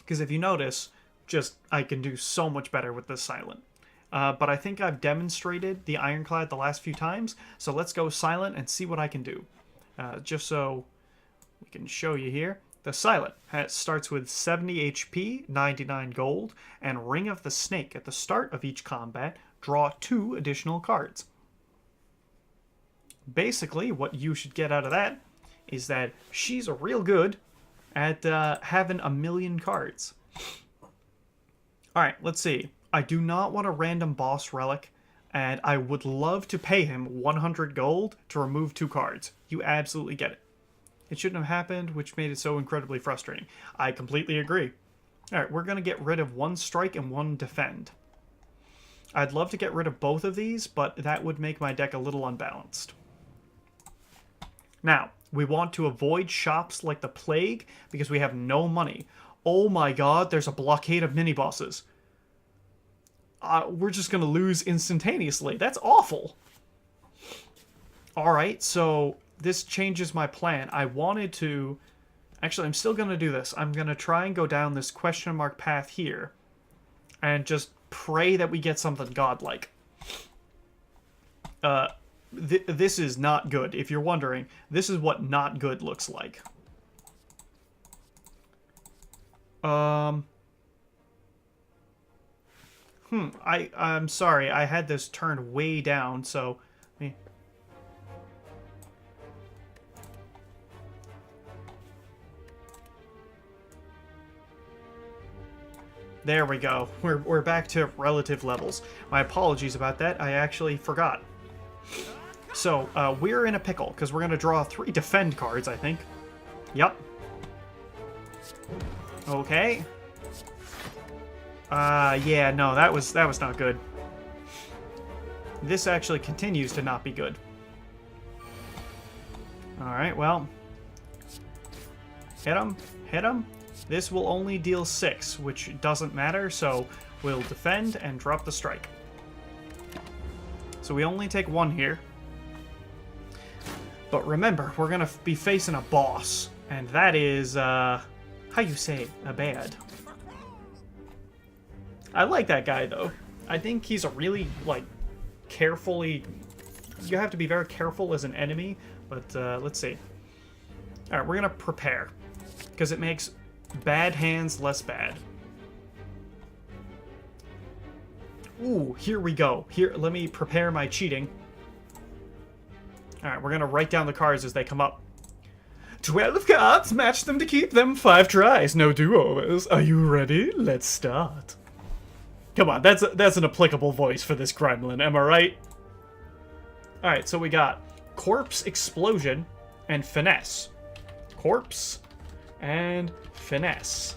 Because if you notice, just I can do so much better with this silent. But I think I've demonstrated the Ironclad the last few times, so let's go silent and see what I can do. Just so we can show you here. The silent starts with 70 HP, 99 gold, and Ring of the Snake. At the start of each combat, draw 2 additional cards. Basically, what you should get out of that is that she's real good at having a million cards. Alright, let's see. I do not want a random boss relic, and I would love to pay him 100 gold to remove 2 cards. You absolutely get it. It shouldn't have happened, which made it so incredibly frustrating. I completely agree. Alright, we're going to get rid of 1 strike and 1 defend. I'd love to get rid of both of these, but that would make my deck a little unbalanced. Now, we want to avoid shops like the plague because we have no money. Oh my god, there's a blockade of mini-bosses. We're just going to lose instantaneously. That's awful. Alright, so this changes my plan. I wanted to... Actually, I'm still going to do this. I'm going to try and go down this question mark path here and just pray that we get something godlike. This is not good. If you're wondering, this is what not good looks like. I'm sorry. I had this turned way down, so... There we go. We're back to relative levels. My apologies about that. I actually forgot. So, we're in a pickle, because we're going to draw 3 defend cards, I think. Yup. Okay. Yeah, no, that was not good. This actually continues to not be good. Alright, well. Hit him. Hit him. This will only deal 6, which doesn't matter, so we'll defend and drop the strike. So we only take 1 here. But remember, we're going to be facing a boss, and that is, how you say, a bad. I like that guy, though. I think he's a really, like, carefully... You have to be very careful as an enemy, but let's see. Alright, we're going to prepare, because it makes bad hands less bad. Ooh, here we go. Here, let me prepare my cheating. Alright, we're going to write down the cards as they come up. 12 cards, match them to keep them, 5 tries, no do-overs. Are you ready? Let's start. Come on, that's an applicable voice for this gremlin, am I right? Alright, so we got Corpse, Explosion, and Finesse. Corpse and Finesse.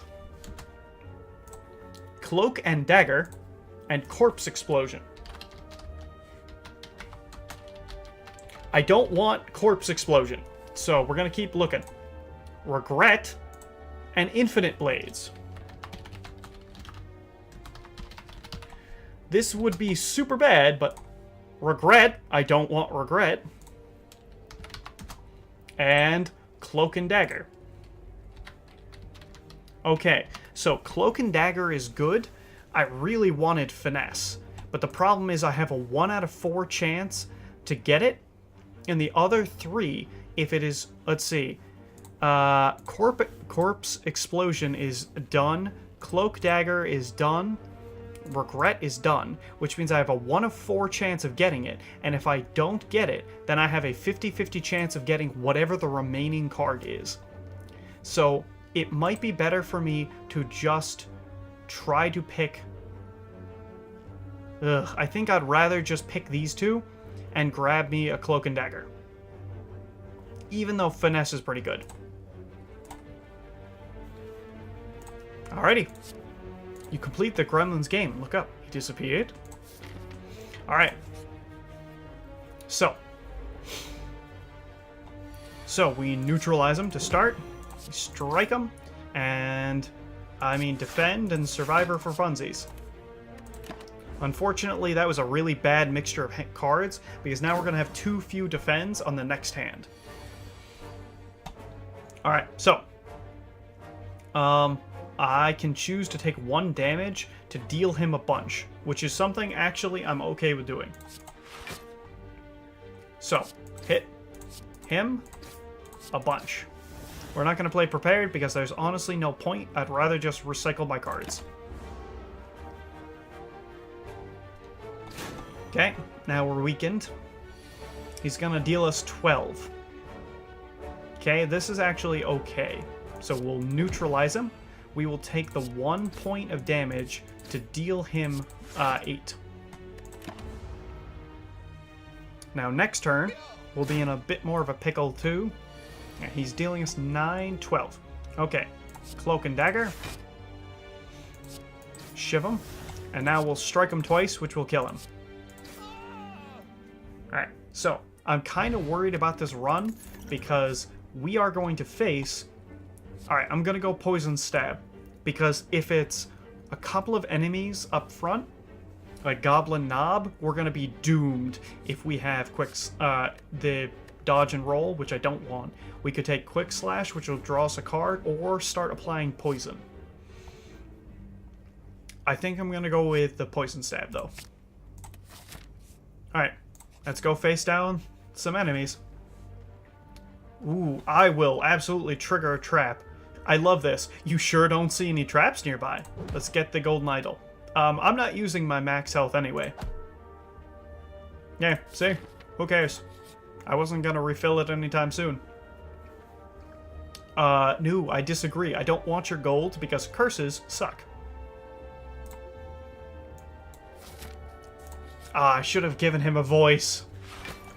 Cloak and Dagger, and Corpse Explosion. I don't want Corpse Explosion, so we're going to keep looking. Regret and Infinite Blades. This would be super bad, but Regret, I don't want Regret. And Cloak and Dagger. Okay, so Cloak and Dagger is good. I really wanted Finesse, but the problem is I have a 1 out of 4 chance to get it. And the other 3, if it is, let's see, Corpse Explosion is done, Cloak Dagger is done, Regret is done, which means I have a 1 of 4 chance of getting it, and if I don't get it, then I have a 50-50 chance of getting whatever the remaining card is. So, it might be better for me to just try to pick... I think I'd rather just pick these 2, and grab me a Cloak and Dagger. Even though Finesse is pretty good. Alrighty. You complete the gremlin's game. Look up. He disappeared. Alright. So we neutralize him to start. We strike him. And, I mean, defend and survivor for funsies. Unfortunately, that was a really bad mixture of cards, because now we're going to have too few defends on the next hand. Alright, so. I can choose to take 1 damage to deal him a bunch, which is something actually I'm okay with doing. So, hit him a bunch. We're not going to play prepared because there's honestly no point. I'd rather just recycle my cards. Okay, now we're weakened. He's going to deal us 12. Okay, this is actually okay. So we'll neutralize him. We will take the 1 point of damage to deal him 8. Now next turn, we'll be in a bit more of a pickle too. Yeah, he's dealing us 9, 12. Okay, Cloak and Dagger. Shiv him. And now we'll strike him twice, which will kill him. Alright, so I'm kind of worried about this run because we are going to face... Alright, I'm going to go Poison Stab. Because if it's a couple of enemies up front, like Goblin Knob, we're going to be doomed if we have the dodge and roll, which I don't want. We could take Quick Slash, which will draw us a card, or start applying poison. I think I'm going to go with the Poison Stab, though. Alright, let's go face down some enemies. Ooh, I will absolutely trigger a trap. I love this. You sure don't see any traps nearby. Let's get the Golden Idol. I'm not using my max health anyway. Yeah, see? Who cares? I wasn't gonna refill it anytime soon. No, I disagree. I don't want your gold because curses suck. I should have given him a voice.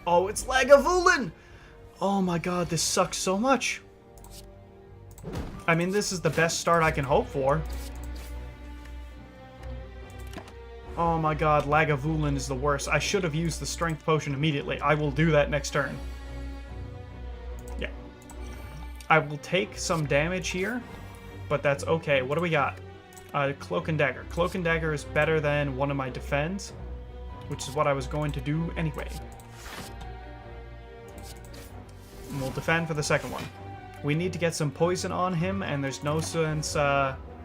Oh, it's Lagavulin! Oh my god, this sucks so much. I mean, this is the best start I can hope for. Oh my god, Lagavulin is the worst. I should have used the strength potion immediately. I will do that next turn. Yeah. I will take some damage here, but that's okay. What do we got? Cloak and Dagger. Cloak and Dagger is better than one of my defends, which is what I was going to do anyway. And we'll defend for the second one. We need to get some poison on him, and there's no sense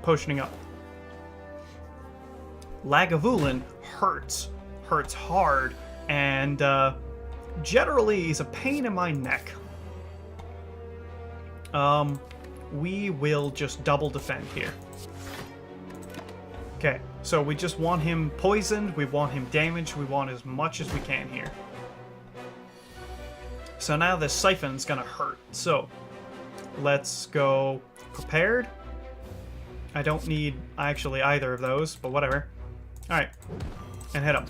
potioning up. Lagavulin hurts. Hurts hard, and generally is a pain in my neck. We will just double defend here. Okay, so we just want him poisoned, we want him damaged, we want as much as we can here. So now this Siphon's gonna hurt, so let's go prepared. I don't need actually either of those, but whatever. Alright, and hit him.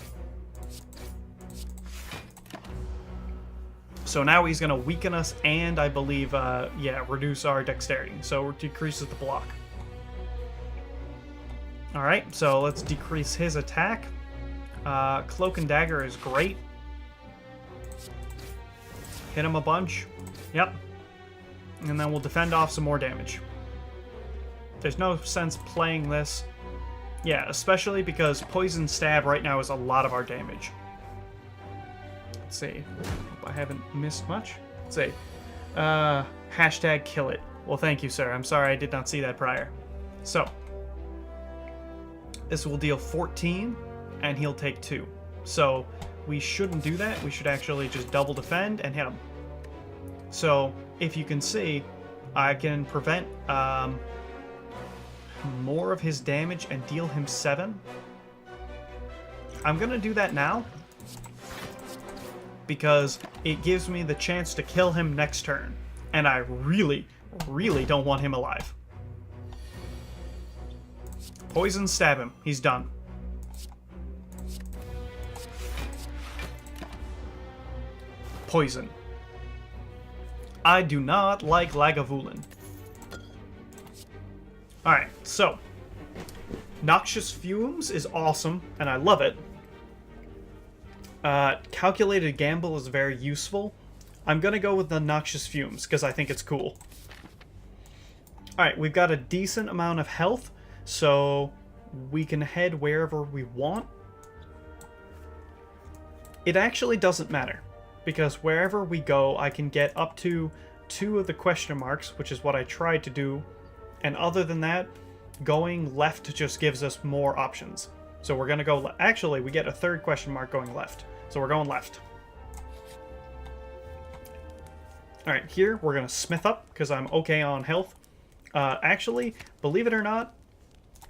So now he's gonna weaken us and I believe, reduce our dexterity, so it decreases the block. Alright, so let's decrease his attack. Cloak and Dagger is great. Hit him a bunch. Yep. And then we'll defend off some more damage. There's no sense playing this. Yeah, especially because Poison Stab right now is a lot of our damage. Let's see. Hope I haven't missed much. Let's see. Hashtag kill it. Well, thank you, sir. I'm sorry I did not see that prior. So, this will deal 14, and he'll take 2. So, we shouldn't do that. We should actually just double defend and hit him. So, if you can see, I can prevent more of his damage and deal him 7. I'm gonna do that now because it gives me the chance to kill him next turn, and I really, really don't want him alive. Poison Stab him. He's done. Poison. I do not like Lagavulin. Alright, so Noxious Fumes is awesome, and I love it. Calculated Gamble is very useful. I'm gonna go with the Noxious Fumes, because I think it's cool. Alright, we've got a decent amount of health, so we can head wherever we want. It actually doesn't matter, because wherever we go, I can get up to 2 of the question marks, which is what I tried to do. And other than that, going left just gives us more options. So we're going to go... Actually, we get a third question mark going left. So we're going left. Alright, here we're going to smith up because I'm okay on health. Actually, believe it or not,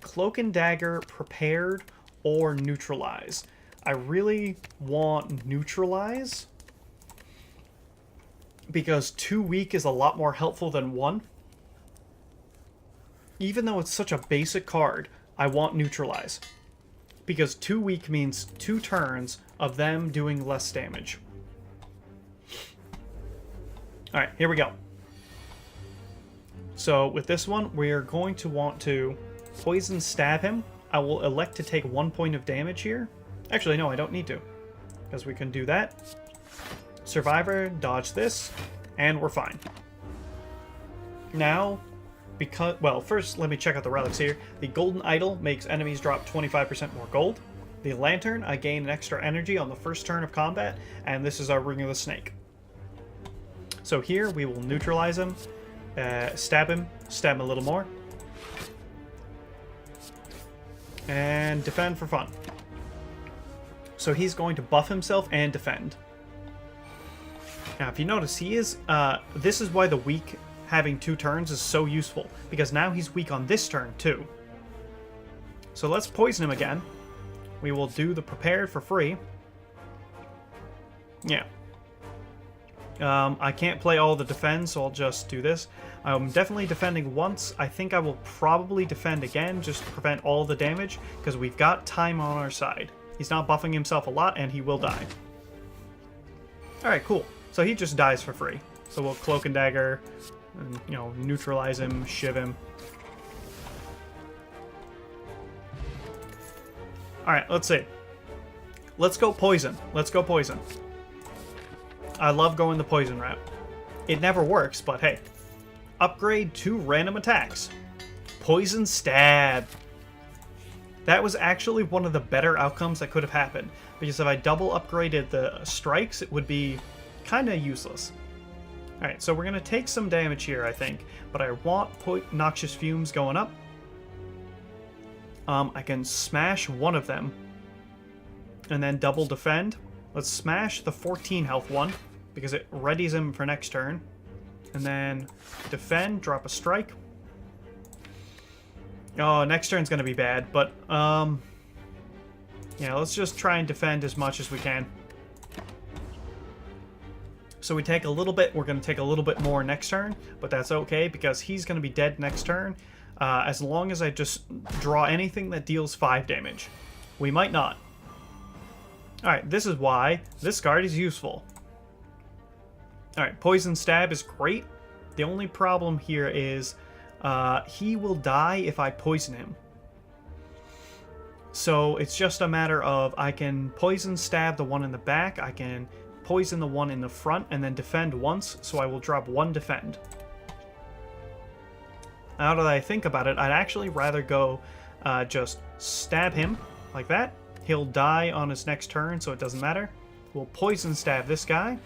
Cloak and Dagger, Prepared, or Neutralize. I really want Neutralize because 2 weak is a lot more helpful than 1. Even though it's such a basic card, I want Neutralize. Because 2 weak means 2 turns of them doing less damage. Alright, here we go. So with this one, we're going to want to Poison Stab him. I will elect to take 1 point of damage here. Actually, no, I don't need to, because we can do that. Survivor, dodge this, and we're fine. Now, because... Well, first, let me check out the relics here. The Golden Idol makes enemies drop 25% more gold. The Lantern, I gain an extra energy on the first turn of combat, and this is our Ring of the Snake. So here, we will neutralize him, stab him a little more, and defend for fun. So he's going to buff himself and defend. Now, if you notice, he is... this is why the weak having 2 turns is so useful, because now he's weak on this turn, too. So let's poison him again. We will do the Prepared for free. Yeah. I can't play all the defend, so I'll just do this. I'm definitely defending once. I think I will probably defend again, just to prevent all the damage, because we've got time on our side. He's not buffing himself a lot, and he will die. Alright, cool. So he just dies for free. So we'll Cloak and Dagger, and, you know, neutralize him, shiv him. Alright, let's see. Let's go poison. Let's go poison. I love going the poison route. It never works, but hey. Upgrade 2 random attacks. Poison Stab. That was actually one of the better outcomes that could have happened, because if I double upgraded the strikes, it would be kind of useless. Alright, so we're going to take some damage here, I think, but I want Noxious Fumes going up. I can smash one of them, and then double defend. Let's smash the 14 health one, because it readies him for next turn. And then defend, drop a strike. Oh, next turn's going to be bad, but, yeah, let's just try and defend as much as we can. So we take a little bit, we're going to take a little bit more next turn, but that's okay, because he's going to be dead next turn, as long as I just draw anything that deals 5 damage. We might not. Alright, this is why this card is useful. Alright, Poison Stab is great. The only problem here is he will die if I poison him. So it's just a matter of I can Poison Stab the one in the back, I can poison the one in the front, and then defend once, so I will drop 1 defend. Now that I think about it, I'd actually rather go just stab him like that. He'll die on his next turn, so it doesn't matter. We'll Poison Stab this guy,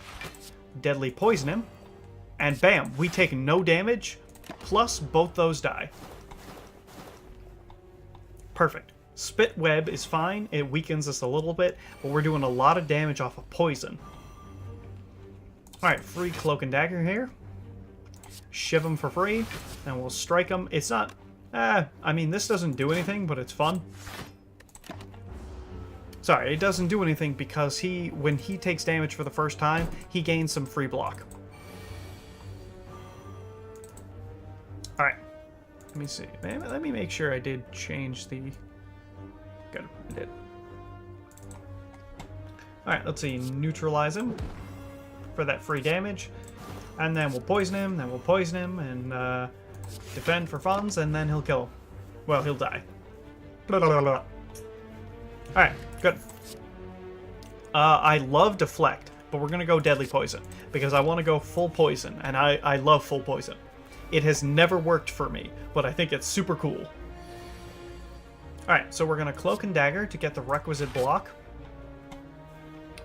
Deadly Poison him, and bam, we take no damage, plus both those die. Perfect. Spit Web is fine, it weakens us a little bit, but we're doing a lot of damage off of poison. Alright, free Cloak and Dagger here. Shiv him for free, and we'll strike him. It's not... I mean, this doesn't do anything, but it's fun. Sorry, it doesn't do anything because when he takes damage for the first time, he gains some free block. Alright. Let me see. Let me make sure I did change the... Good, I did. Alright, let's see. Neutralize him for that free damage. And then we'll poison him, then we'll poison him, and defend for funds, and then he'll kill. Well, he'll die. Alright, good. I love Deflect, but we're going to go Deadly Poison, because I want to go full poison, and I love full poison. It has never worked for me, but I think it's super cool. Alright, so we're going to Cloak and Dagger to get the requisite block.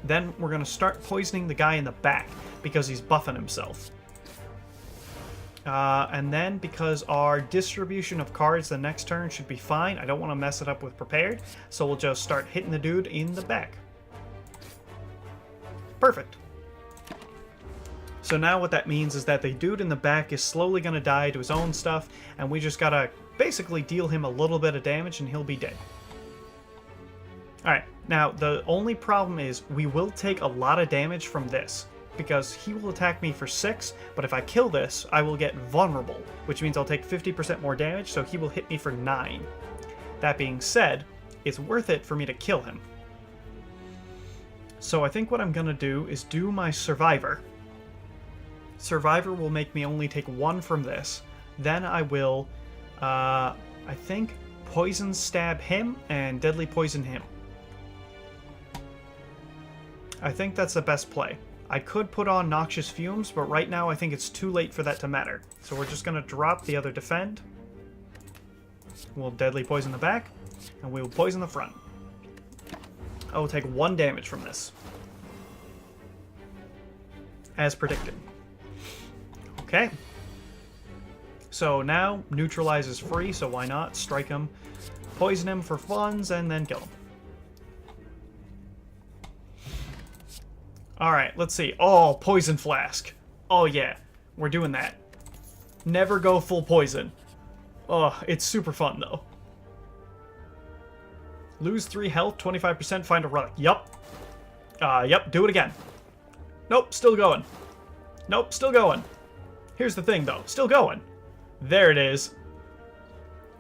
Then we're going to start poisoning the guy in the back, because he's buffing himself. And then, because our distribution of cards the next turn should be fine, I don't want to mess it up with prepared, so we'll just start hitting the dude in the back. Perfect. So now what that means is that the dude in the back is slowly going to die to his own stuff, and we just gotta basically deal him a little bit of damage and he'll be dead. Alright, now the only problem is we will take a lot of damage from this, because he will attack me for 6, but if I kill this, I will get vulnerable, which means I'll take 50% more damage, so he will hit me for 9. That being said, it's worth it for me to kill him. So I think what I'm going to do is do my Survivor. Survivor will make me only take 1 from this. Then I will, I think, Poison Stab him and Deadly Poison him. I think that's the best play. I could put on Noxious Fumes, but right now I think it's too late for that to matter. So we're just going to drop the other Defend. We'll Deadly Poison the back, and we will Poison the front. I will take 1 damage from this. As predicted. Okay. So now, Neutralize is free, so why not? Strike him, poison him for funds, and then kill him. Alright, let's see. Oh, Poison Flask. Oh yeah, we're doing that. Never go full poison. Oh, it's super fun though. Lose 3 health, 25%, find a relic. Yup. Yep, do it again. Nope, still going. Nope, still going. Here's the thing though, still going. There it is.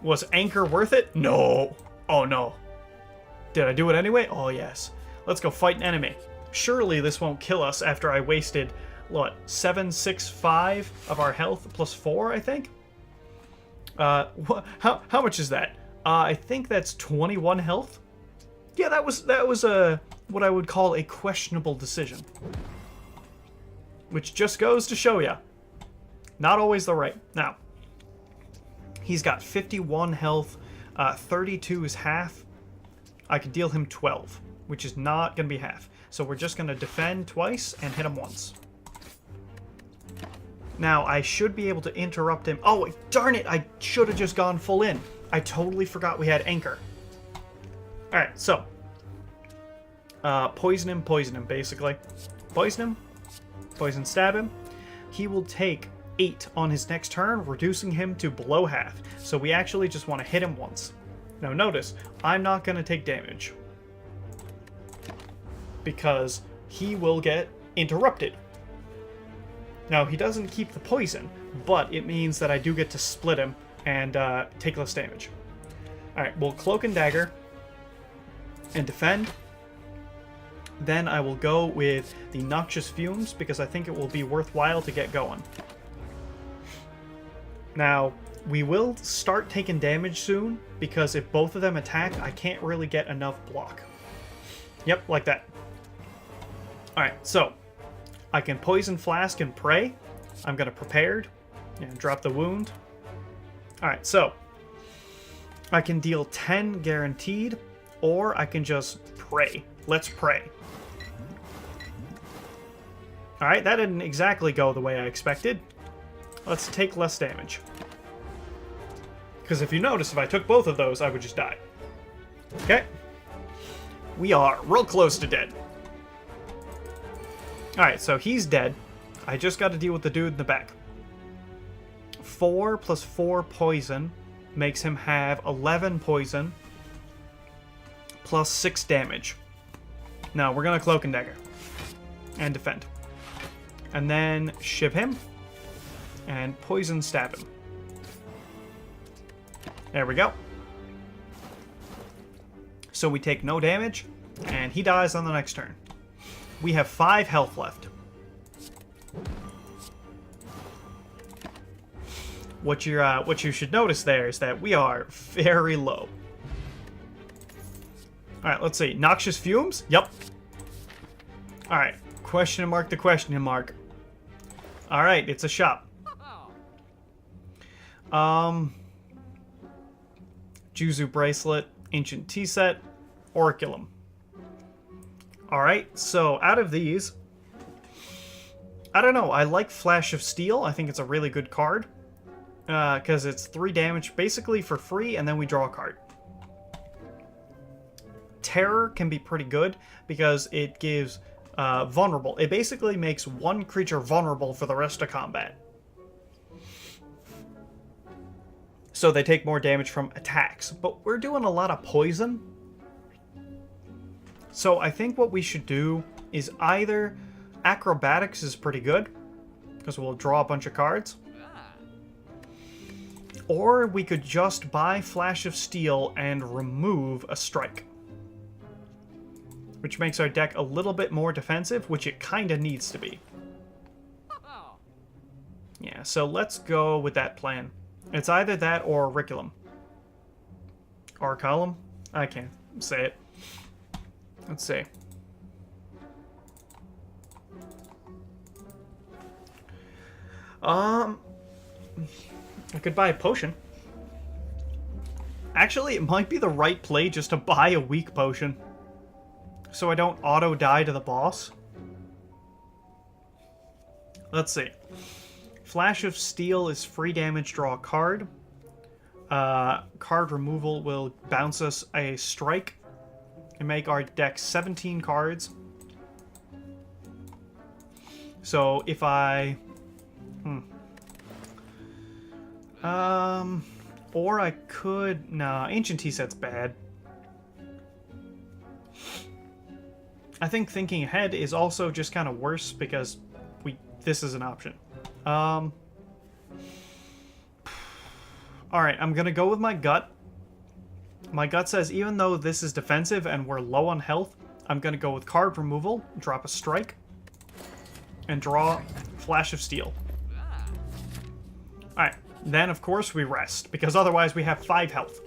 Was Anchor worth it? No. Oh no. Did I do it anyway? Oh yes. Let's go fight an enemy. Surely this won't kill us after I wasted, what, 765 of our health plus 4, I think? How much is that? I think that's 21 health. Yeah, that was what I would call a questionable decision. Which just goes to show ya. Not always the right. Now, he's got 51 health, 32 is half. I could deal him 12, which is not going to be half. So we're just going to defend twice and hit him once. Now, I should be able to interrupt him. Oh, darn it! I should have just gone full in. I totally forgot we had Anchor. Alright, so. Poison him, basically. Poison him. Poison stab him. He will take 8 on his next turn, reducing him to below half. So we actually just want to hit him once. Now notice, I'm not going to take damage. Because he will get interrupted. Now, he doesn't keep the poison, but it means that I do get to split him and take less damage. Alright, we'll Cloak and Dagger and defend. Then I will go with the Noxious Fumes because I think it will be worthwhile to get going. Now, we will start taking damage soon because if both of them attack, I can't really get enough block. Yep, like that. Alright, so I can Poison Flask and Pray. I'm going to Prepared and drop the wound. Alright, so I can deal 10 guaranteed, or I can just pray. Let's pray. Alright, that didn't exactly go the way I expected. Let's take less damage. Because if you notice, if I took both of those, I would just die. Okay. We are real close to dead. Alright, so he's dead. I just got to deal with the dude in the back. 4 plus 4 poison makes him have 11 poison plus 6 damage. Now, we're going to Cloak and Dagger and defend. And then ship him and Poison Stab him. There we go. So we take no damage, and he dies on the next turn. We have 5 health left. What you should notice there is that we are very low. Alright, let's see. Noxious Fumes? Yep. Alright. Question mark the question mark. Alright, it's a shop. Juzu Bracelet, Ancient Tea Set, Oraculum. Alright, so out of these, I don't know, I like Flash of Steel. I think it's a really good card. because it's 3 damage basically for free, and then we draw a card. Terror can be pretty good because it gives vulnerable. It basically makes one creature vulnerable for the rest of combat. So they take more damage from attacks. But we're doing a lot of poison. So I think what we should do is either acrobatics is pretty good, because we'll draw a bunch of cards. Or we could just buy Flash of Steel and remove a strike, which makes our deck a little bit more defensive, which it kind of needs to be. Yeah, so let's go with that plan. It's either that or Auriculum. Arculum? I can't say it. Let's see. I could buy a potion. Actually, it might be the right play just to buy a weak potion, so I don't auto-die to the boss. Let's see. Flash of Steel is free damage, draw a card. Card removal will bounce us a strike and make our deck 17 cards. So if I... or I could... Nah, Ancient Tea Set's bad. I think Thinking Ahead is also just kind of worse because this is an option. Alright, I'm gonna go with my gut. My gut says even though this is defensive and we're low on health, I'm gonna go with card removal, drop a strike, and draw Flash of Steel. Alright, then of course we rest, because otherwise we have 5 health.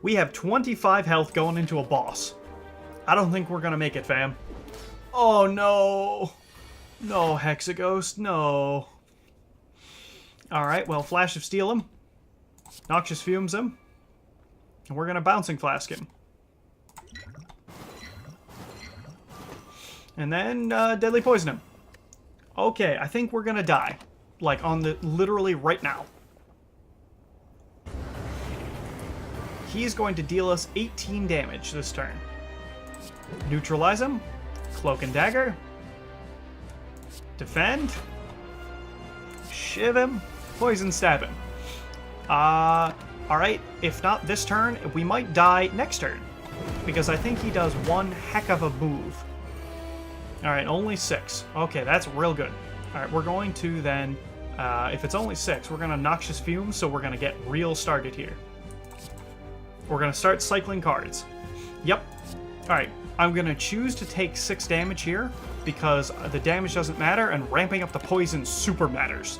We have 25 health going into a boss. I don't think we're gonna make it, fam. Oh no! No, Hexaghost, no. Alright, well, Flash of Steel him. Noxious Fumes him. And we're gonna Bouncing Flask him. And then, Deadly Poison him. Okay, I think we're gonna die. Like, literally right now. He's going to deal us 18 damage this turn. Neutralize him. Cloak and Dagger. Defend. Shiv him. Poison Stab him. Alright, if not this turn, we might die next turn. Because I think he does one heck of a move. Alright, only 6. Okay, that's real good. Alright, we're going to then, if it's only 6, we're going to Noxious Fumes, so we're going to get real started here. We're going to start cycling cards. Yep. Alright, I'm going to choose to take 6 damage here, because the damage doesn't matter, and ramping up the poison super matters.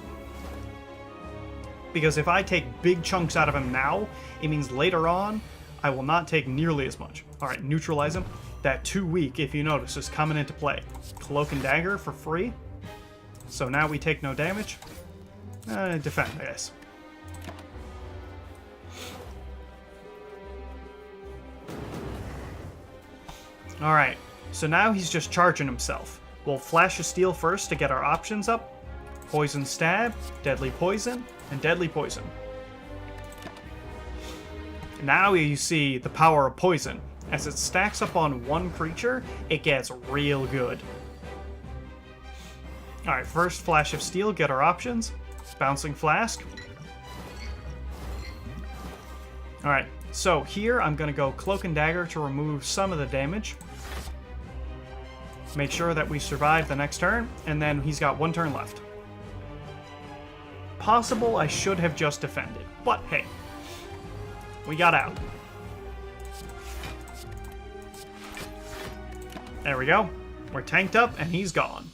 Because if I take big chunks out of him now, it means later on, I will not take nearly as much. Alright, neutralize him. That 2 weak, if you notice, is coming into play. Cloak and Dagger for free. So now we take no damage. Defend, I guess. Alright, so now he's just charging himself. We'll Flash of Steel first to get our options up. Poison Stab, Deadly Poison, and Deadly Poison. Now you see the power of poison. As it stacks up on one creature, it gets real good. Alright, first Flash of Steel, get our options. Bouncing Flask. Alright, so here I'm going to go Cloak and Dagger to remove some of the damage. Make sure that we survive the next turn, and then he's got 1 turn left. Possible I should have just defended, but hey, we got out. There we go. We're tanked up, and he's gone.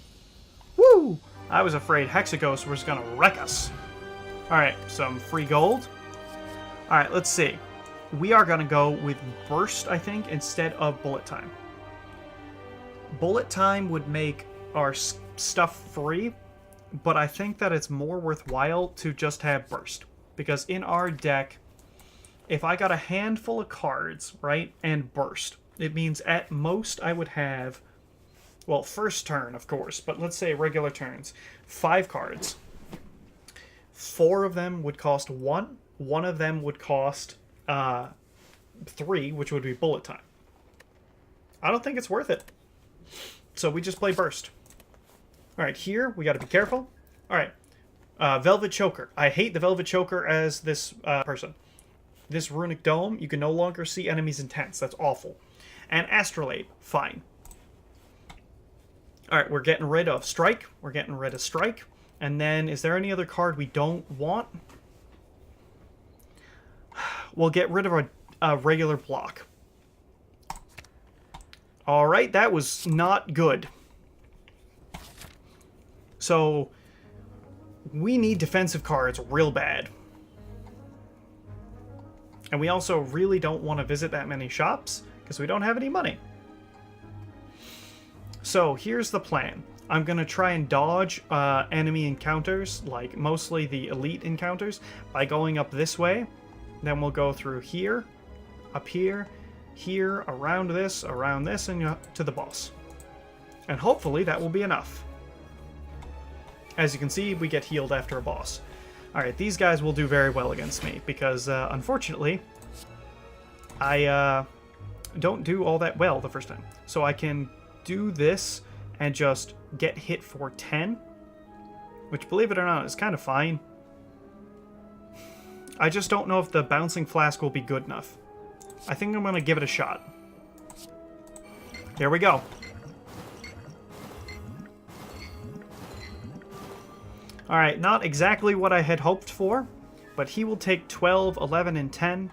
Woo! I was afraid Hexaghost was gonna wreck us. Alright, some free gold. Alright, let's see. We are gonna go with Burst, I think, instead of Bullet Time. Bullet Time would make our stuff free, but I think that it's more worthwhile to just have Burst. Because in our deck, if I got a handful of cards, right, and Burst, it means at most I would have, well, first turn, of course, but let's say regular turns, 5 cards. 4 of them would cost 1. 1 of them would cost 3, which would be bullet time. I don't think it's worth it. So we just play burst. Alright, here we gotta be careful. Alright. Velvet Choker. I hate the Velvet Choker as this person. This Runic Dome, you can no longer see enemies in tents. That's awful. And Astrolabe. Fine. Alright, we're getting rid of Strike. We're getting rid of Strike. And then, is there any other card we don't want? We'll get rid of a regular block. Alright, that was not good. So, we need defensive cards real bad. And we also really don't want to visit that many shops, because we don't have any money. So, here's the plan. I'm going to try and dodge enemy encounters, like mostly the elite encounters, by going up this way. Then we'll go through here, up here, here, around this, and to the boss. And hopefully that will be enough. As you can see, we get healed after a boss. Alright, these guys will do very well against me, because unfortunately, I don't do all that well the first time. So I can do this and just get hit for 10, which, believe it or not, is kind of fine. I just don't know if the Bouncing Flask will be good enough. I think I'm going to give it a shot. Here we go. Alright, not exactly what I had hoped for, but he will take 12, 11, and 10.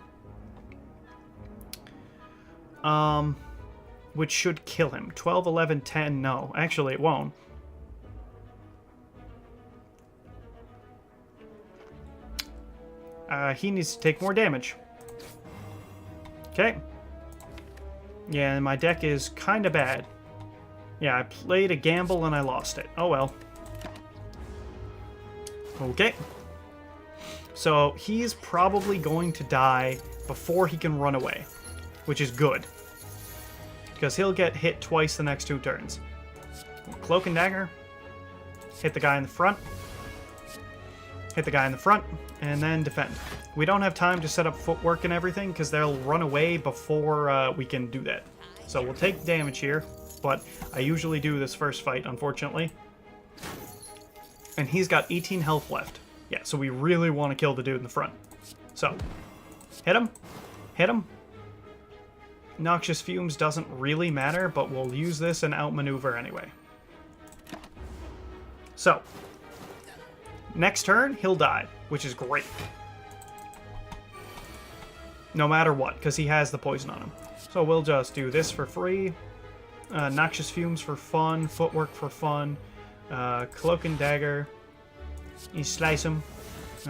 Which should kill him. 12, 11, 10, no. Actually, it won't. He needs to take more damage. Okay. Yeah, my deck is kind of bad. Yeah, I played a gamble and I lost it. Oh well. Okay. So, he's probably going to die before he can run away, which is good. Because he'll get hit twice the next 2 turns. Cloak and Dagger. Hit the guy in the front. Hit the guy in the front. And then defend. We don't have time to set up footwork and everything, because they'll run away before we can do that. So we'll take damage here, but I usually do this first fight, unfortunately. And he's got 18 health left. Yeah, so we really want to kill the dude in the front. So, hit him. Hit him. Noxious Fumes doesn't really matter, but we'll use this and outmaneuver anyway. So, next turn, he'll die, which is great. No matter what, because he has the poison on him. So we'll just do this for free. Noxious Fumes for fun. Footwork for fun. Cloak and Dagger. You slice him.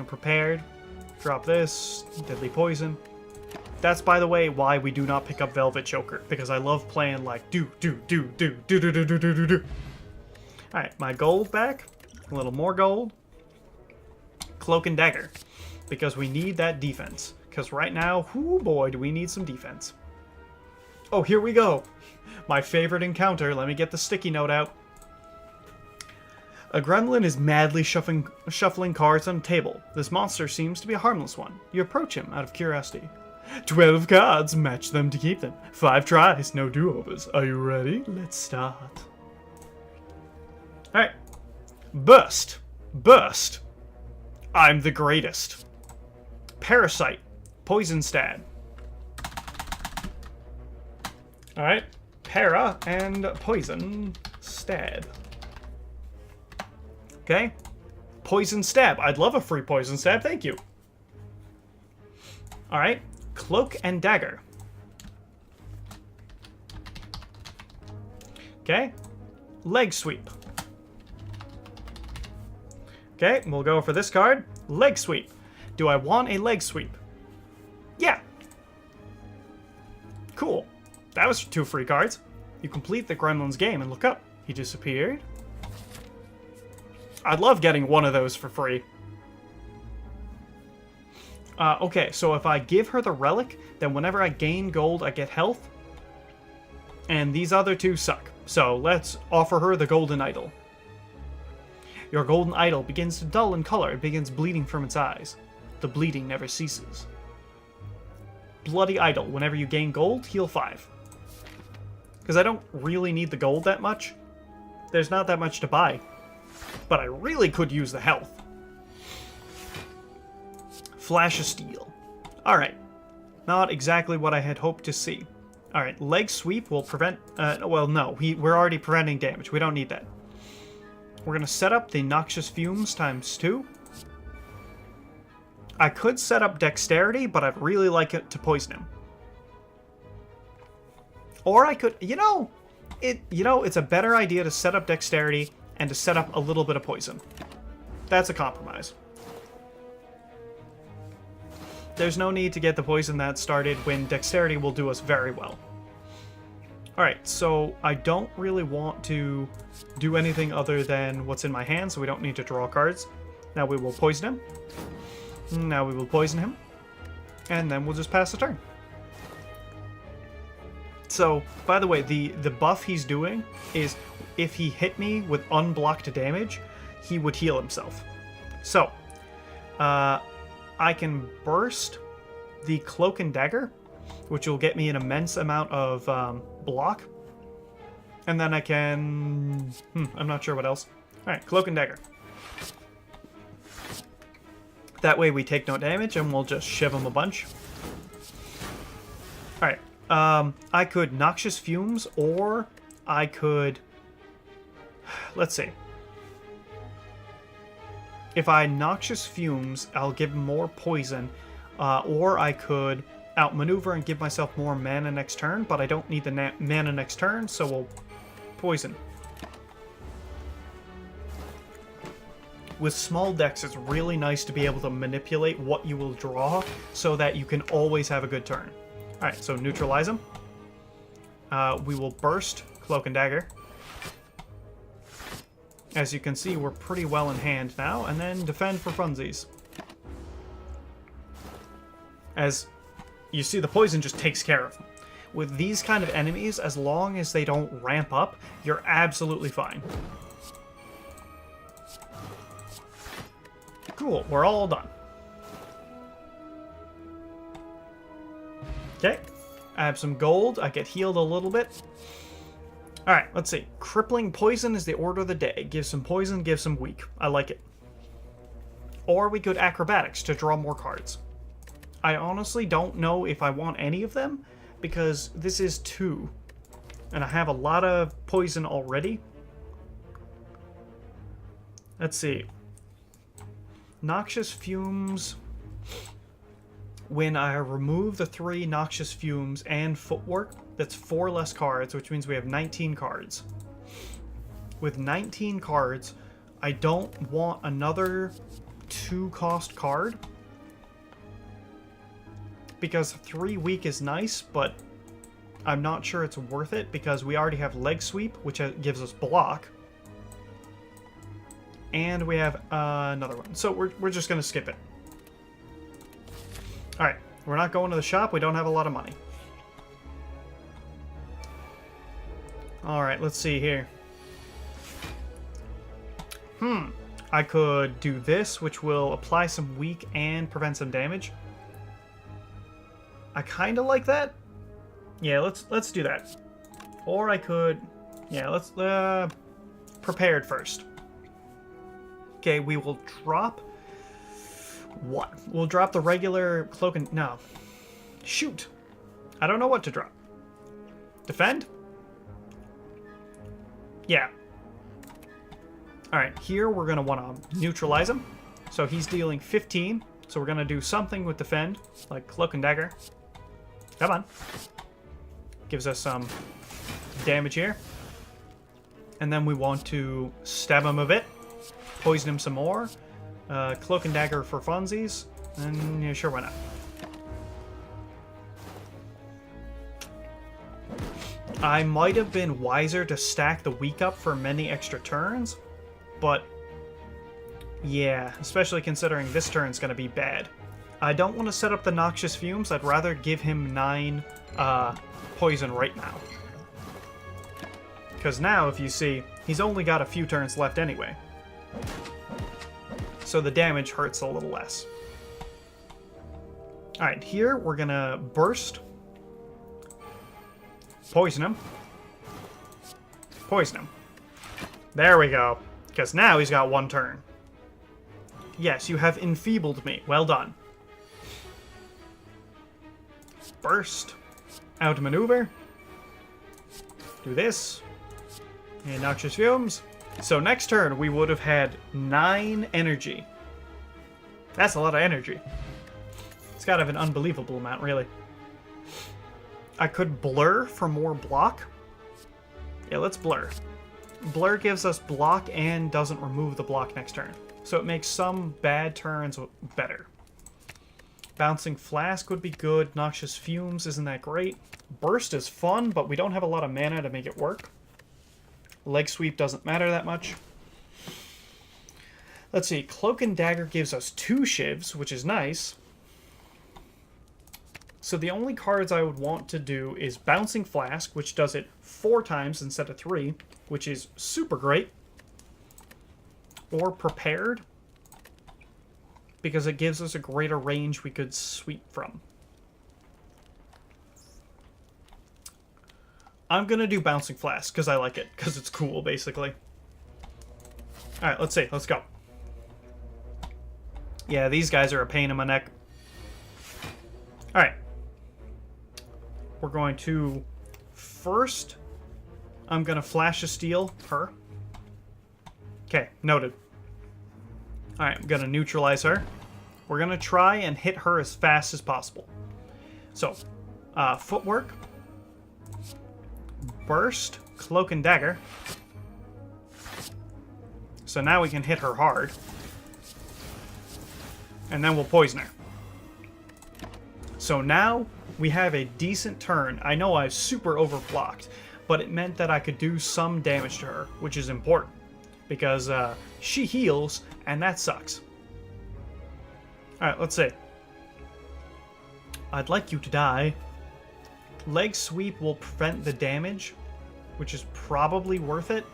Prepared. Drop this. Deadly Poison. That's, by the way, why we do not pick up Velvet Choker. Because I love playing like do. Alright, my gold back. A little more gold. Cloak and Dagger. Because we need that defense. Because right now, whoo boy, do we need some defense. Oh, here we go. My favorite encounter. Let me get the sticky note out. A gremlin is madly shuffling cards on a table. This monster seems to be a harmless one. You approach him out of curiosity. 12 cards, match them to keep them. 5 tries, no do-overs. Are you ready? Let's start. Alright. Burst. Burst. I'm the greatest. Parasite. Poison Stab. Alright. Para and Poison Stab. Okay. Poison Stab. I'd love a free Poison Stab, thank you. Alright. Cloak and Dagger. Okay. Leg Sweep. Okay, we'll go for this card. Leg Sweep. Do I want a Leg Sweep? Yeah. Cool. That was 2 free cards. You complete the gremlin's game and look up. He disappeared. I'd love getting one of those for free. Okay, so if I give her the relic, then whenever I gain gold, I get health. And these other 2 suck. So let's offer her the golden idol. Your golden idol begins to dull in color. It begins bleeding from its eyes. The bleeding never ceases. Bloody idol. Whenever you gain gold, heal 5. Because I don't really need the gold that much. There's not that much to buy. But I really could use the health. Flash of Steel. Alright. Not exactly what I had hoped to see. Alright, leg sweep will prevent... well, no. We're already preventing damage. We don't need that. We're going to set up the Noxious Fumes times 2. I could set up Dexterity, but I'd really like it to poison him. Or I could... it's a better idea to set up Dexterity and to set up a little bit of poison. That's a compromise. There's no need to get the poison that started when Dexterity will do us very well. Alright, so I don't really want to do anything other than what's in my hand, so we don't need to draw cards. Now we will poison him. Now we will poison him. And then we'll just pass the turn. So, by the way, the buff he's doing is if he hit me with unblocked damage, he would heal himself. So, I can burst the Cloak and Dagger, which will get me an immense amount of block. And then I can... I'm not sure what else. Alright, Cloak and Dagger. That way we take no damage and we'll just shiv him a bunch. Alright, I could Noxious Fumes or I could... Let's see. If I Noxious Fumes, I'll give him more poison, or I could outmaneuver and give myself more mana next turn, but I don't need the mana next turn, so we'll poison. With small decks, it's really nice to be able to manipulate what you will draw so that you can always have a good turn. Alright, so neutralize him. We will burst Cloak and Dagger. As you can see, we're pretty well in hand now, and then defend for funsies. As you see, the poison just takes care of them. With these kind of enemies, as long as they don't ramp up, you're absolutely fine. Cool, we're all done. Okay, I have some gold, I get healed a little bit. Alright, let's see. Crippling Poison is the order of the day. Give some poison, give some weak. I like it. Or we could Acrobatics to draw more cards. I honestly don't know if I want any of them, because this is 2. And I have a lot of poison already. Let's see. Noxious Fumes. When I remove the 3 Noxious Fumes and Footwork, that's 4 less cards, which means we have 19 cards. With 19 cards, I don't want another 2-cost card. Because 3 weak is nice, but I'm not sure it's worth it because we already have Leg Sweep, which gives us block. And we have another one. So we're just going to skip it. Alright, we're not going to the shop. We don't have a lot of money. Alright, let's see here. I could do this, which will apply some weak and prevent some damage. I kind of like that. Yeah, let's do that. Or I could... Yeah, let's... Prepared first. Okay, we will drop... What? We'll drop the regular Cloak and... No. Shoot. I don't know what to drop. Defend? Yeah. Alright, here we're going to want to neutralize him. So he's dealing 15. So we're going to do something with Defend, like Cloak and Dagger. Come on. Gives us some damage here. And then we want to stab him a bit. Poison him some more. Cloak and Dagger for funsies. And yeah, sure, why not? I might have been wiser to stack the weak up for many extra turns, but yeah, especially considering this turn's going to be bad. I don't want to set up the Noxious Fumes. I'd rather give him 9 poison right now. Because now, if you see, he's only got a few turns left anyway. so the damage hurts a little less. Alright, here we're gonna burst. Poison him. Poison him. There we go. Because now he's got one turn. Yes, you have enfeebled me. Well done. Burst. Outmaneuver. Do this. And noxious fumes. So next turn we would have had 9 energy. That's a lot of energy. It's got to have an unbelievable amount, really. I could blur for more block. Yeah, let's blur. Blur gives us block and doesn't remove the block next turn. So it makes some bad turns better. Bouncing Flask would be good. Noxious Fumes isn't that great. Burst is fun, but we don't have a lot of mana to make it work. Leg Sweep doesn't matter that much. Let's see. Cloak and Dagger gives us 2 shivs, which is nice. So the only cards I would want to do is Bouncing Flask, which does it 4 times instead of 3, which is super great. Or Prepared, because it gives us a greater range we could sweep from. I'm going to do Bouncing Flask because I like it, because it's cool, basically. Alright, let's see. Let's go. Yeah, these guys are a pain in my neck. Alright. We're going to... First, I'm going to Flash of Steel her. Okay, noted. Alright, I'm going to neutralize her. We're going to try and hit her as fast as possible. So, Footwork. Burst. Cloak and Dagger. So now we can hit her hard. And then we'll poison her. So now we have a decent turn. I know I was super overblocked, but it meant that I could do some damage to her, which is important. Because she heals, and that sucks. Alright, let's see. I'd like you to die. Leg Sweep will prevent the damage, which is probably worth it.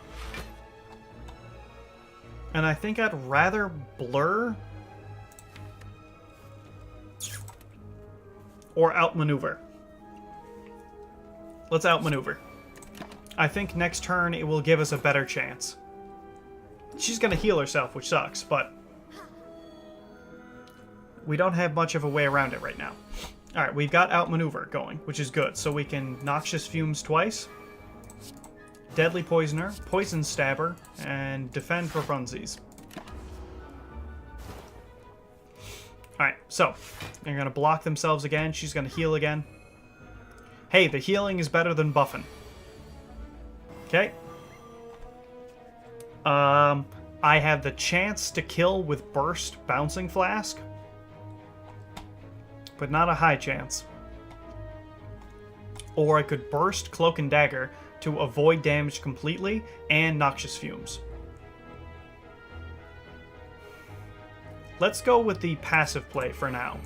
And I think I'd rather Blur or Outmaneuver. Let's Outmaneuver. I think next turn it will give us a better chance. She's going to heal herself, which sucks, but we don't have much of a way around it right now. Alright, we've got Outmaneuver going, which is good. So we can Noxious Fumes twice, Deadly Poisoner, Poison Stabber, and Defend for funsies. Alright, so they're going to block themselves again. She's going to heal again. Hey, the healing is better than buffing. Okay. I have the chance to kill with Burst Bouncing Flask, but not a high chance. Or I could Burst Cloak and Dagger to avoid damage completely and Noxious Fumes. Let's go with the passive play for now.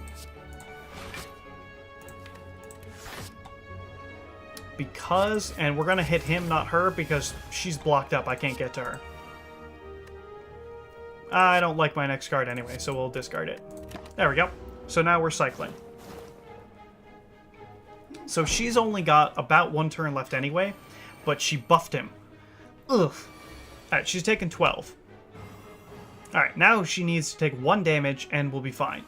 Because, and we're going to hit him, not her, because she's blocked up. I can't get to her. I don't like my next card anyway, so we'll discard it. There we go. So now we're cycling. So she's only got about 1 turn left anyway, but she buffed him. Ugh. Alright, she's taken 12. Alright, now she needs to take 1 damage and we'll be fine.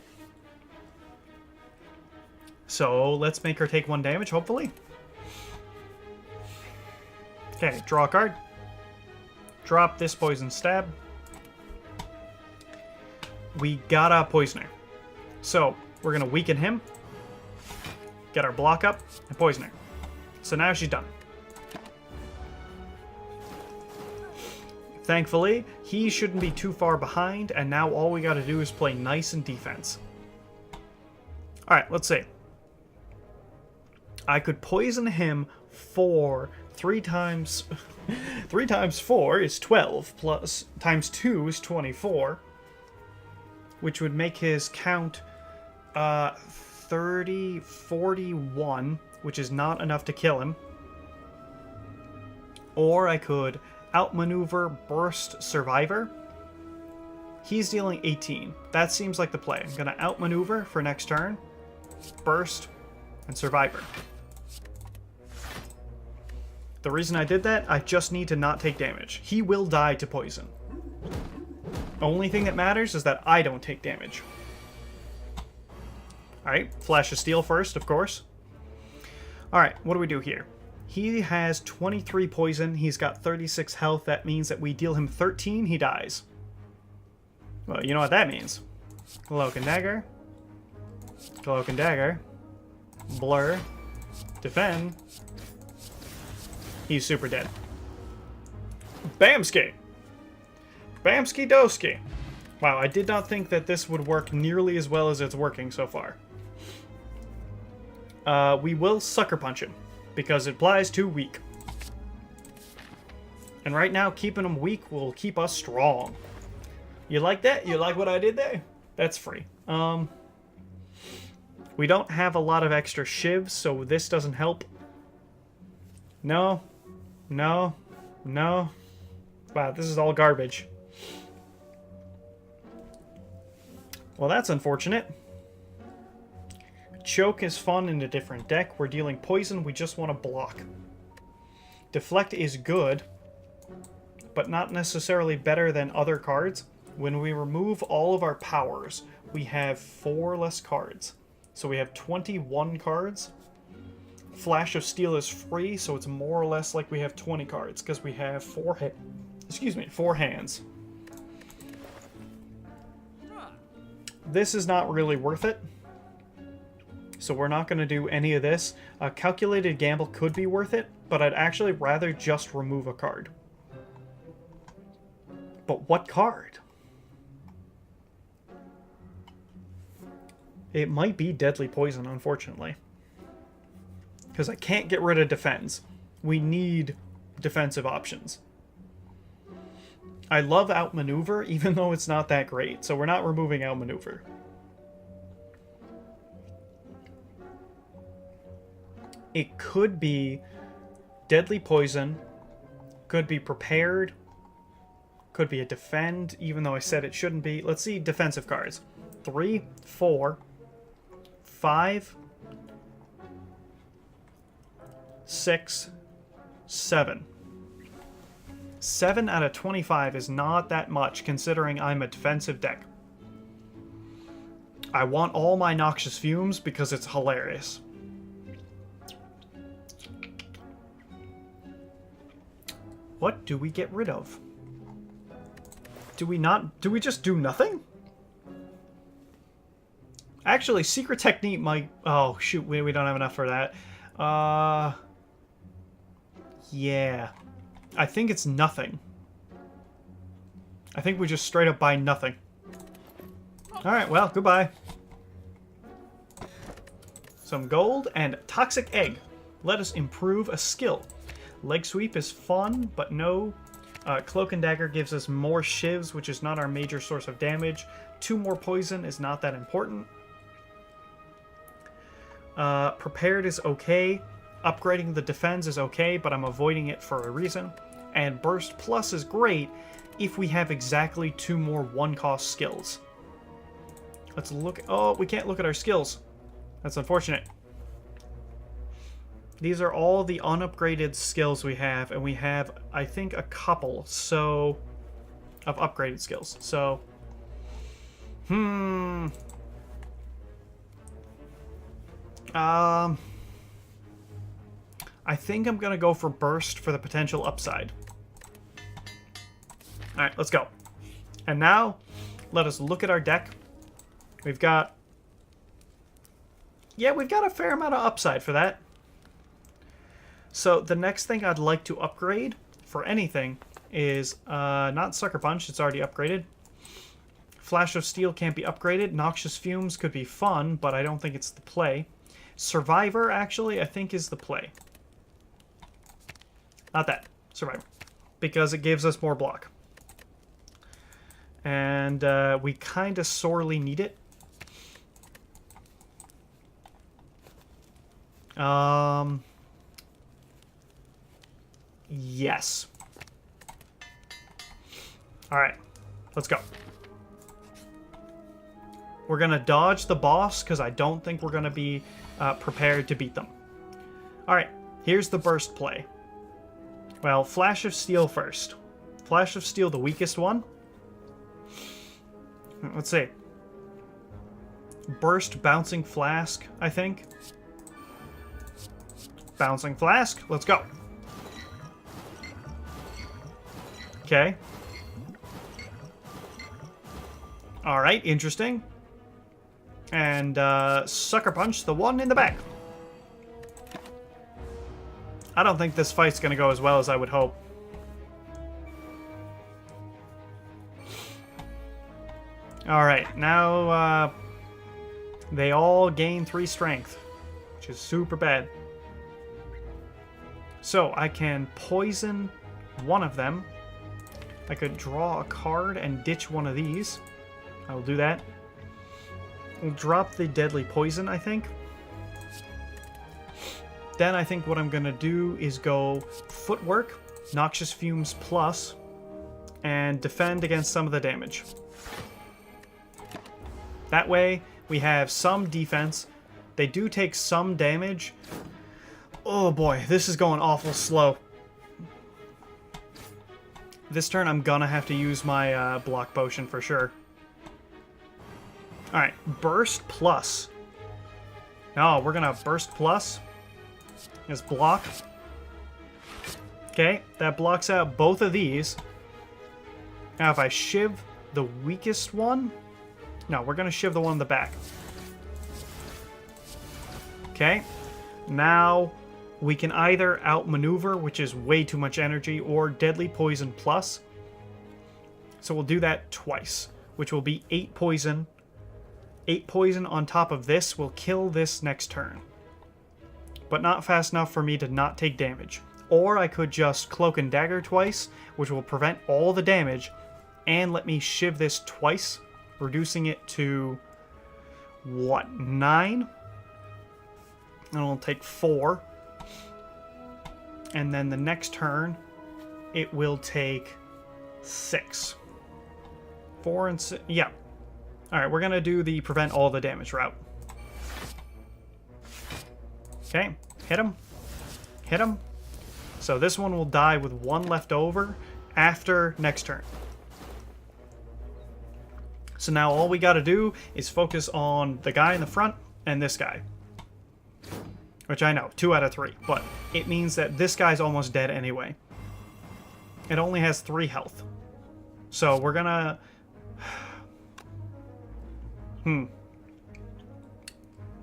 So let's make her take 1 damage, hopefully. Okay, draw a card. Drop this Poison Stab. We got a Poisoner. So we're going to weaken him. Get our block up and poison her. So now she's done. Thankfully, he shouldn't be too far behind, and now all we gotta do is play nice in defense. Alright, let's see. I could poison him for 3 times... 3 times 4 is 12, plus times 2 is 24, which would make his count 41, which is not enough to kill him. Or I could outmaneuver Burst Survivor, He's dealing 18. That seems like the play. I'm going to outmaneuver for next turn. Burst and Survivor. The reason I did that, I just need to not take damage. He will die to poison. The only thing that matters is that I don't take damage. Alright, Flash of Steel first, of course. Alright, what do we do here? He has 23 poison, he's got 36 health, that means that we deal him 13, he dies. Well, you know what that means. Cloak and Dagger. Cloak and Dagger. Blur. Defend. He's super dead. Bamski! Bamski Doski! Wow, I did not think that this would work nearly as well as it's working so far. We will Sucker Punch him, because it applies to weak. And right now, keeping him weak will keep us strong. You like that? You like what I did there? That's free. We don't have a lot of extra shivs, so this doesn't help. No. No. No. Wow, this is all garbage. Well, that's unfortunate. Choke is fun in a different deck. We're dealing poison, we just want to block. Deflect is good, but not necessarily better than other cards. When we remove all of our powers, we have 4 less cards. So we have 21 cards. Flash of Steel is free, so it's more or less like we have 20 cards, because we have 4 hands. This is not really worth it, so we're not going to do any of this. A Calculated Gamble could be worth it, but I'd actually rather just remove a card. But what card? It might be Deadly Poison, unfortunately. Because I can't get rid of defense. We need defensive options. I love Outmaneuver, even though it's not that great, so we're not removing Outmaneuver. It could be Deadly Poison, could be Prepared, could be a Defend, even though I said it shouldn't be. Let's see defensive cards. 3, 4, 5, 6, 7. 7 out of 25 is not that much, considering I'm a defensive deck. I want all my Noxious Fumes because it's hilarious. What do we get rid of? Do we just do nothing? Actually, Secret Technique might... Oh, shoot, we don't have enough for that. Yeah. I think it's nothing. I think we just straight up buy nothing. Alright, well, goodbye. Some gold and Toxic Egg. Let us improve a skill. Leg Sweep is fun, but no. Cloak and Dagger gives us more shivs, which is not our major source of damage. 2 more poison is not that important. Prepared is okay. Upgrading the defense is okay, but I'm avoiding it for a reason. And Burst Plus is great if we have exactly 2 more 1-cost skills. Let's look... Oh, we can't look at our skills. That's unfortunate. These are all the unupgraded skills we have, and we have, I think, a couple of upgraded skills. So, I think I'm gonna go for Burst for the potential upside. Alright, let's go. And now, let us look at our deck. We've got... Yeah, we've got a fair amount of upside for that. So, the next thing I'd like to upgrade for anything is not Sucker Punch, it's already upgraded. Flash of Steel can't be upgraded. Noxious Fumes could be fun, but I don't think it's the play. Survivor, actually, I think is the play. Not that. Survivor. Because it gives us more block. And we kind of sorely need it. Yes. Alright. Let's go. We're going to dodge the boss because I don't think we're going to be prepared to beat them. Alright, here's the burst play. Well, Flash of Steel first. Flash of Steel, the weakest one. Let's see. Burst Bouncing Flask, I think. Bouncing Flask, let's go. Okay. Alright, interesting. And Sucker Punch, the one in the back. I don't think this fight's gonna go as well as I would hope. Alright, now they all gain 3 strength, which is super bad. So I can poison one of them. I could draw a card and ditch one of these. I will do that. We'll drop the deadly poison, I think. Then I think what I'm going to do is go Footwork, Noxious Fumes Plus, and defend against some of the damage. That way, we have some defense. They do take some damage. Oh boy, this is going awful slow. This turn I'm gonna have to use my block potion for sure. Alright, Burst Plus. No, we're gonna Burst Plus. As block. Okay, that blocks out both of these. Now if I shiv the weakest one... No, we're gonna shiv the one in the back. Okay, now we can either outmaneuver, which is way too much energy, or Deadly Poison Plus. So we'll do that twice, which will be 8 poison. 8 poison on top of this will kill this next turn. But not fast enough for me to not take damage. Or I could just Cloak and Dagger twice, which will prevent all the damage, and let me shiv this twice, reducing it to, what, 9? And it'll take 4. And then the next turn, it will take 6. 4 and 6, yeah. Alright, we're gonna do the prevent all the damage route. Okay, hit him. Hit him. So this one will die with 1 left over after next turn. So now all we gotta do is focus on the guy in the front and this guy. Which I know, 2 out of 3, but it means that this guy's almost dead anyway. It only has 3 health. So we're gonna...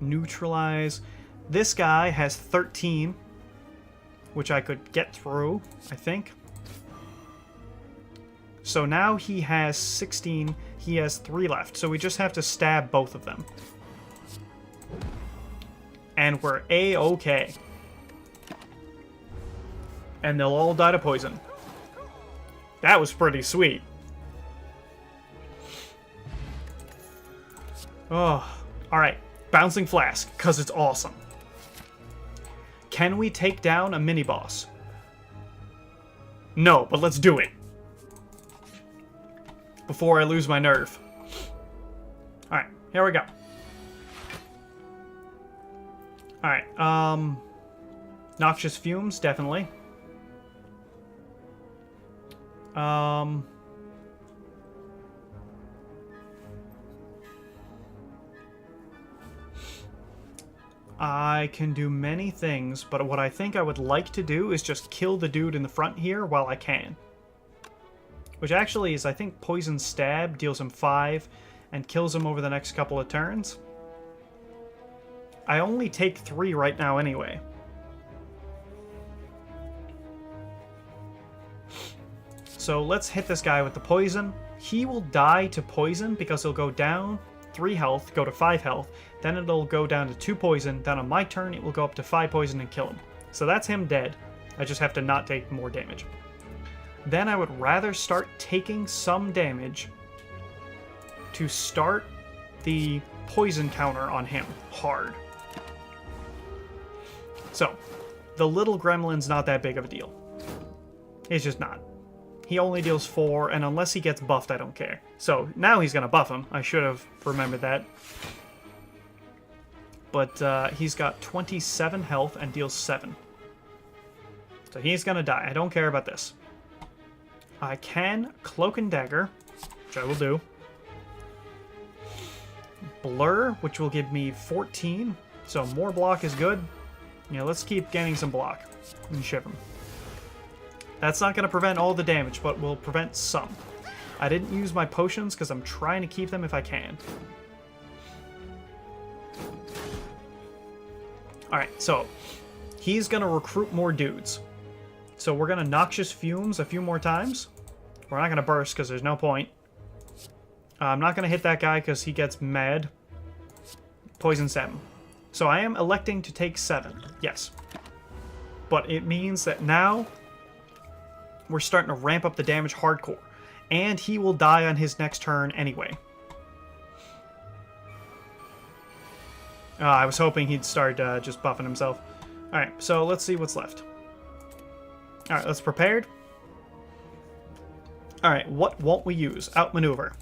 Neutralize... This guy has 13, which I could get through, I think. So now he has 16, he has 3 left, so we just have to stab both of them. And we're A-okay. And they'll all die to poison. That was pretty sweet. Oh, alright. Bouncing Flask, because it's awesome. Can we take down a mini-boss? No, but let's do it. Before I lose my nerve. Alright, here we go. Alright, Noxious Fumes, definitely. I can do many things, but what I think I would like to do is just kill the dude in the front here while I can. Which actually is, I think, Poison Stab deals him 5 and kills him over the next couple of turns. I only take 3 right now anyway. So let's hit this guy with the poison. He will die to poison because he'll go down 3 health, go to 5 health, then it'll go down to 2 poison, then on my turn it will go up to 5 poison and kill him. So that's him dead. I just have to not take more damage. Then I would rather start taking some damage to start the poison counter on him hard. So, the little gremlin's not that big of a deal. It's just not. he only deals 4, and unless he gets buffed, I don't care. So now he's going to buff him. I should have remembered that. But he's got 27 health and deals 7. So he's going to die. I don't care about this. I can Cloak and Dagger, which I will do. Blur, which will give me 14. So more block is good. Yeah, let's keep getting some block and ship him. That's not going to prevent all the damage, but will prevent some. I didn't use my potions because I'm trying to keep them if I can. Alright, so he's going to recruit more dudes. So we're going to Noxious Fumes a few more times. We're not going to burst because there's no point. I'm not going to hit that guy because he gets mad. Poison 7. So I am electing to take 7. Yes. But it means that now we're starting to ramp up the damage hardcore. And he will die on his next turn anyway. I was hoping he'd start just buffing himself. Alright, so let's see what's left. Alright, let's prepared. Alright, what won't we use? Outmaneuver.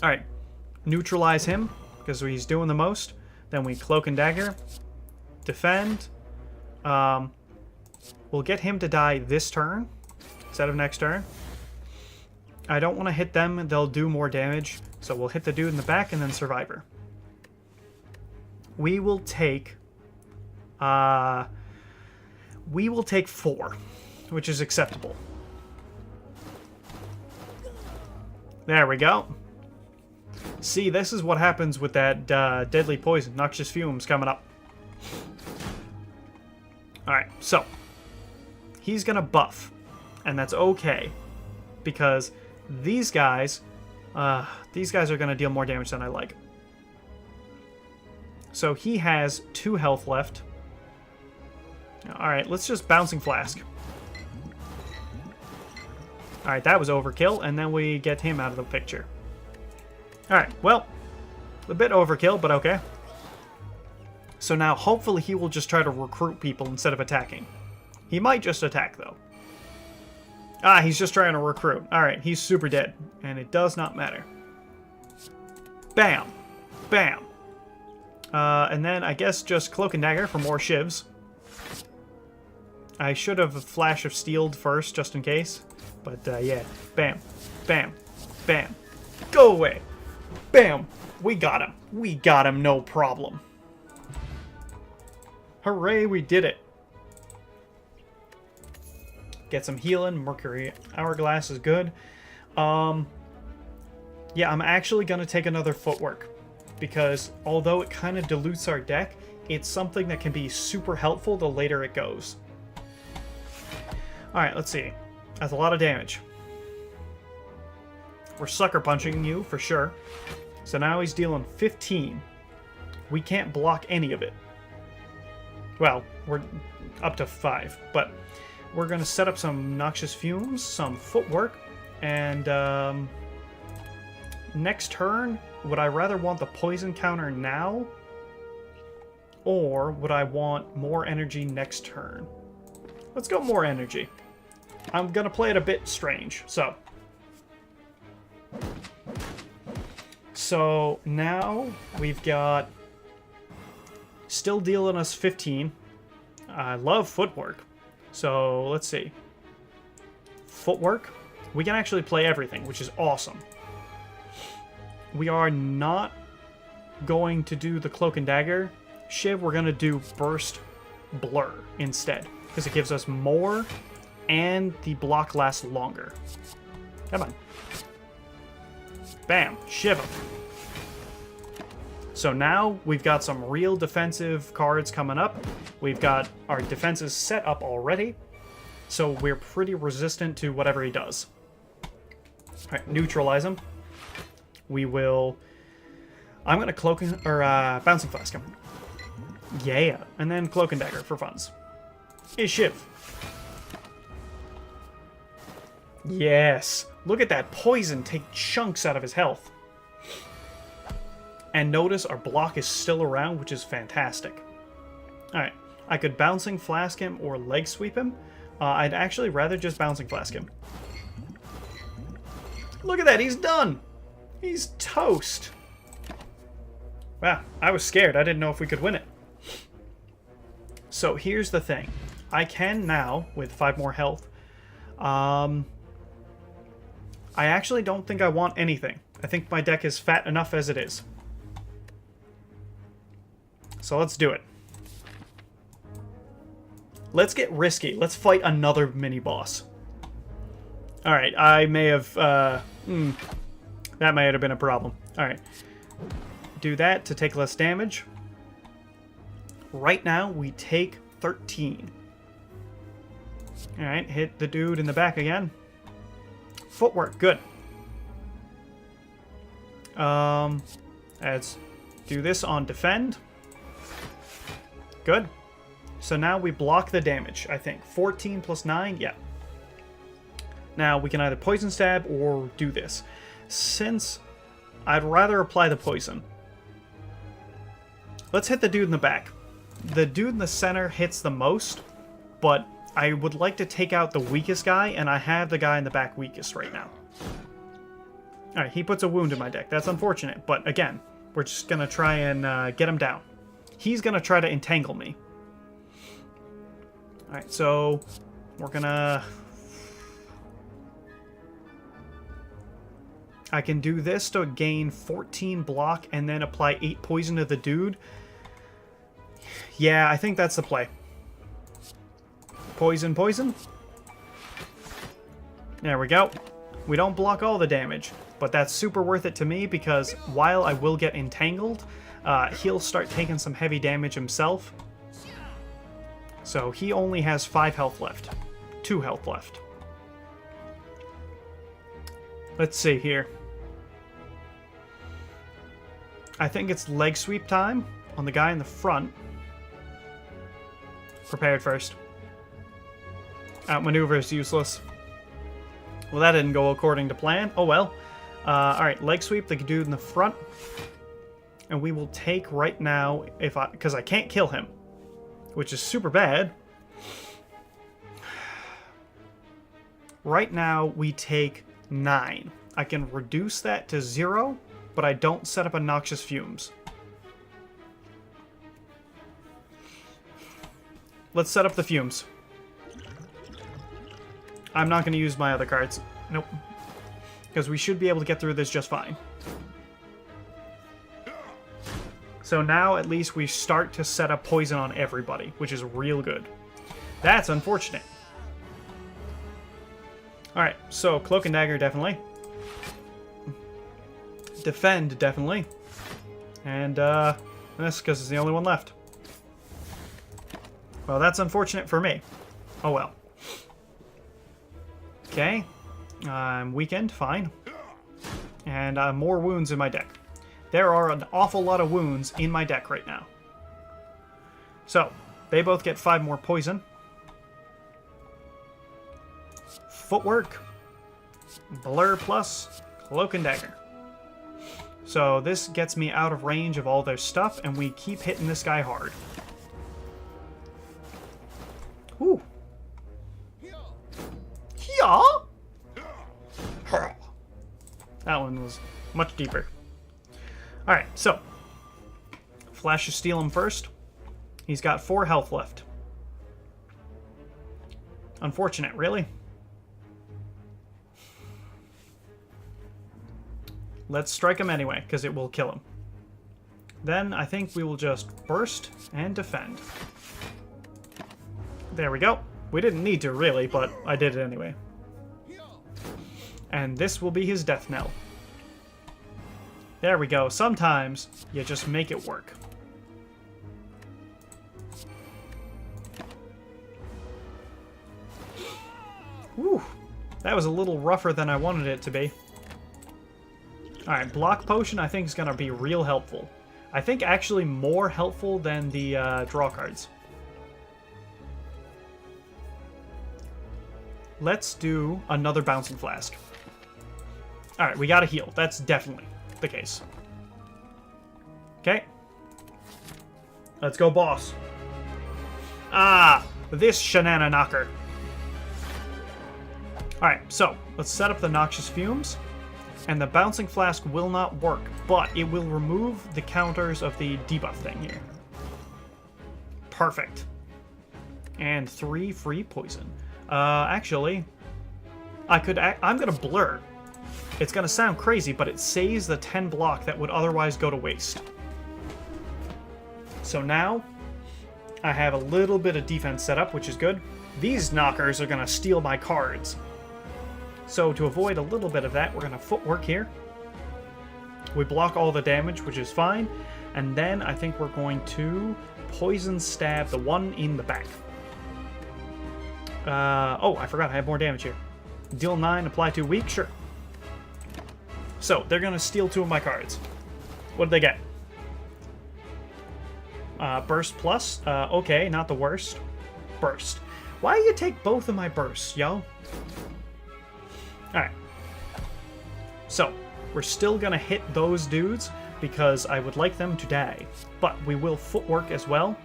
Alright, neutralize him, because he's doing the most. Then we Cloak and Dagger. Defend. We'll get him to die this turn, instead of next turn. I don't want to hit them, they'll do more damage. So we'll hit the dude in the back and then Survivor. We will take 4, which is acceptable. There we go. See, this is what happens with that deadly poison, Noxious Fumes, coming up. Alright, so he's gonna buff, and that's okay, because these guys are gonna deal more damage than I like. So he has 2 health left. Alright, let's just Bouncing Flask. Alright, that was overkill, and then we get him out of the picture. Alright, well, a bit overkill, but okay. So now, hopefully he will just try to recruit people instead of attacking. He might just attack, though. Ah, he's just trying to recruit. Alright, he's super dead, and it does not matter. Bam! Bam! And then, I guess, just Cloak and Dagger for more shivs. I should have a Flash of Steel first, just in case. But, yeah. Bam. Bam. Bam. Go away! Bam! We got him. We got him, no problem. Hooray, we did it. Get some healing. Mercury Hourglass is good. Yeah, I'm actually going to take another Footwork. Because although it kind of dilutes our deck, it's something that can be super helpful the later it goes. Alright, let's see. That's a lot of damage. We're sucker punching you, for sure. So now he's dealing 15. We can't block any of it. Well, we're up to 5, but we're going to set up some Noxious Fumes, some Footwork, and next turn, would I rather want the poison counter now, or would I want more energy next turn? Let's go more energy. I'm going to play it a bit strange, so. So now we've got still dealing us 15. I love Footwork. So let's see. Footwork. We can actually play everything, which is awesome. We are not going to do the Cloak and Dagger shiv. We're going to do Burst Blur instead, because it gives us more and the block lasts longer. Come on. Bam. Shiv him. So now we've got some real defensive cards coming up. We've got our defenses set up already. So we're pretty resistant to whatever he does. Alright, neutralize him. We will... I'm going to Cloak and... or Bouncing Flask him. Yeah. And then Cloak and Dagger for funds. Is Shiv. Yes. Look at that poison take chunks out of his health. And notice our block is still around, which is fantastic. Alright. I could Bouncing Flask him or Leg Sweep him, I'd actually rather just Bouncing Flask him. Look at that, he's done! He's toast! Wow, I was scared. I didn't know if we could win it. So here's the thing. I can now, with 5 more health, I actually don't think I want anything. I think my deck is fat enough as it is. So let's do it. Let's get risky. Let's fight another mini-boss. Alright, I may have... that might have been a problem. Alright. Do that to take less damage. Right now, we take 13. Alright, hit the dude in the back again. Footwork, good. Let's do this on defend. Good. So now we block the damage, I think. 14 plus 9, yeah. Now we can either poison stab or do this. Since I'd rather apply the poison, let's hit the dude in the back. The dude in the center hits the most, but I would like to take out the weakest guy, and I have the guy in the back weakest right now. Alright, he puts a wound in my deck. That's unfortunate, but again, we're just going to try and get him down. He's going to try to entangle me. Alright, so we're going to... I can do this to gain 14 block and then apply 8 poison to the dude. Yeah, I think that's the play. Poison, poison. There we go. We don't block all the damage, but that's super worth it to me because while I will get entangled, he'll start taking some heavy damage himself. So he only has 5 health left. 2 health left. Let's see here. I think it's leg sweep time on the guy in the front. Prepared first. Outmaneuver is useless. Well, that didn't go according to plan. Oh well. Alright, leg sweep the dude in the front. And we will take right now, because I can't kill him, which is super bad. Right now, we take 9. I can reduce that to 0, but I don't set up a Noxious Fumes. Let's set up the Fumes. I'm not going to use my other cards. Nope. Because we should be able to get through this just fine. So now, at least, we start to set up poison on everybody, which is real good. That's unfortunate. Alright, so Cloak and Dagger, definitely. Defend, definitely. And, this, because it's the only one left. Well, that's unfortunate for me. Oh well. Okay. I'm weakened, fine. And more wounds in my deck. There are an awful lot of wounds in my deck right now. So, they both get 5 more poison. Footwork. Blur plus Cloak and Dagger. So this gets me out of range of all their stuff, and we keep hitting this guy hard. Ooh. Yeah. That one was much deeper. Alright, so. Flash of Steel him first. He's got 4 health left. Unfortunate, really. Let's strike him anyway, because it will kill him. Then I think we will just burst and defend. There we go. We didn't need to, really, but I did it anyway. And this will be his death knell. There we go. Sometimes you just make it work. Whew. That was a little rougher than I wanted it to be. Alright, Block Potion I think is going to be real helpful. I think actually more helpful than the draw cards. Let's do another Bouncing Flask. Alright, we gotta heal. That's definitely the case. Okay. Let's go, boss. Ah! This shenana knocker. Alright, so let's set up the noxious fumes. And the bouncing flask will not work, but it will remove the counters of the debuff thing here. Perfect. And 3 free poison. Actually, I'm gonna blur. It's gonna sound crazy, but it saves the 10 block that would otherwise go to waste. So now, I have a little bit of defense set up, which is good. These knockers are gonna steal my cards. So to avoid a little bit of that, we're gonna footwork here. We block all the damage, which is fine. And then I think we're going to poison stab the one in the back. Oh, I forgot I have more damage here. Deal 9, apply 2 weak, sure. So, they're gonna steal 2 of my cards. What did they get? Burst plus? Okay, not the worst. Burst. Why do you take both of my bursts, yo? Alright. So, we're still gonna hit those dudes because I would like them to die. But we will footwork as well.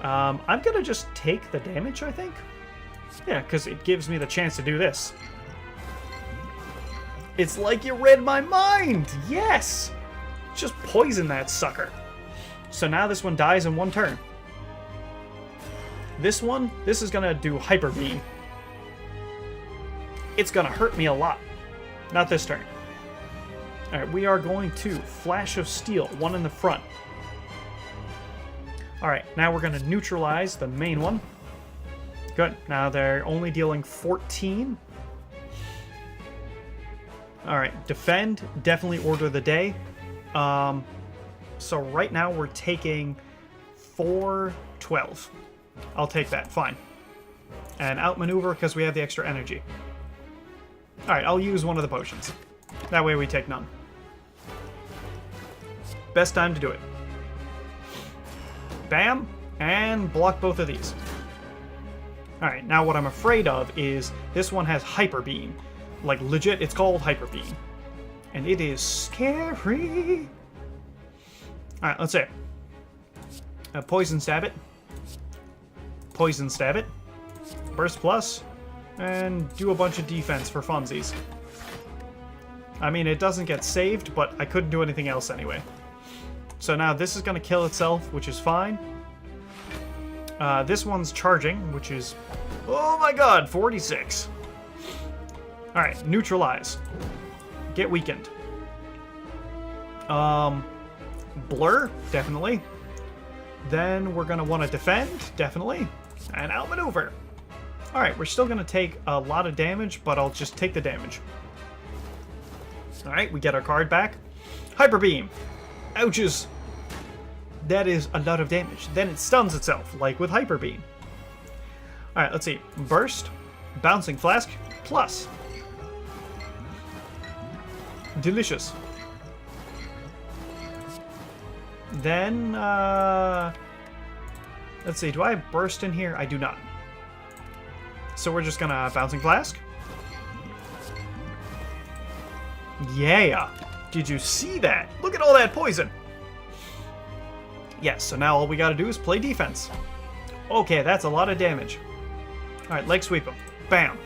I'm gonna just take the damage, I think. Yeah, because it gives me the chance to do this. It's like you read my mind! Yes! Just poison that sucker. So now this one dies in 1 turn. This is gonna do Hyper Beam. It's gonna hurt me a lot. Not this turn. Alright, we are going to Flash of Steel, 1 in the front. Alright, now we're gonna neutralize the main one. Good. Now they're only dealing 14. Alright, defend. Definitely order the day. So right now we're taking 4-12. I'll take that. Fine. And outmaneuver because we have the extra energy. Alright, I'll use one of the potions. That way we take none. Best time to do it. Bam! And block both of these. Alright, now what I'm afraid of is this one has Hyper Beam. Like, legit, it's called Hyper Beam. And it is scary. Alright, let's see. Poison Stab it. Poison Stab it. Burst Plus. And do a bunch of defense for funsies. I mean, it doesn't get saved, but I couldn't do anything else anyway. So now this is going to kill itself, which is fine. This one's charging, which is... Oh my god, 46. Alright, neutralize. Get weakened. Blur, definitely. Then we're going to want to defend, definitely. And outmaneuver. Alright, we're still going to take a lot of damage, but I'll just take the damage. Alright, we get our card back. Hyper Beam. Ouches. That is a lot of damage. Then it stuns itself, like with Hyper Beam. Alright, let's see. Burst. Bouncing Flask. Plus. Delicious. Then, let's see. Do I have Burst in here? I do not. So we're just gonna Bouncing Flask. Yeah. Did you see that? Look at all that poison. Yes, so now all we gotta do is play defense. Okay, that's a lot of damage. Alright, leg sweep him. Bam.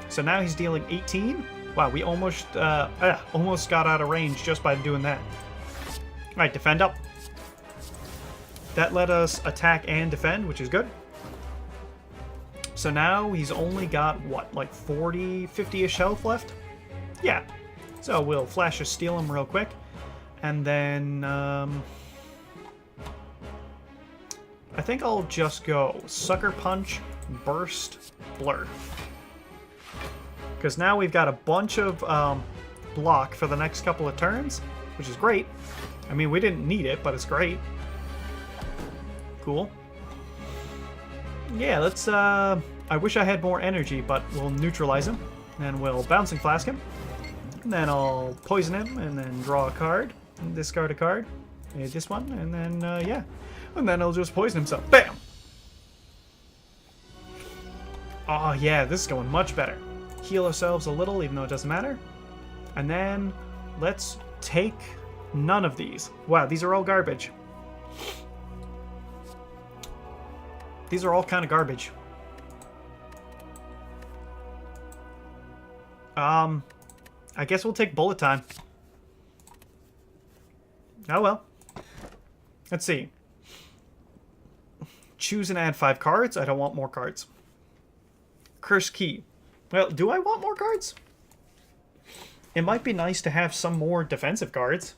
So now he's dealing 18. Wow, we almost got out of range just by doing that. Alright, defend up. That let us attack and defend, which is good. So now he's only got, what, like 40, 50-ish health left? Yeah. So we'll Flash of Steel him real quick. And then, I think I'll just go Sucker Punch, Burst, Blur. Because now we've got a bunch of block for the next couple of turns, which is great. I mean, we didn't need it, but it's great. Cool. Yeah, let's, I wish I had more energy, but we'll neutralize him. And we'll Bouncing Flask him. And then I'll poison him, and then draw a card. And discard a card. This one, and then, yeah. And then he'll just poison himself. Bam! Oh, yeah, this is going much better. Heal ourselves a little, even though it doesn't matter. And then, let's take none of these. Wow, these are all garbage. These are all kind of garbage. I guess we'll take bullet time. Oh well. Let's see. Choose and add 5 cards. I don't want more cards. Curse key. Well, do I want more cards? It might be nice to have some more defensive cards.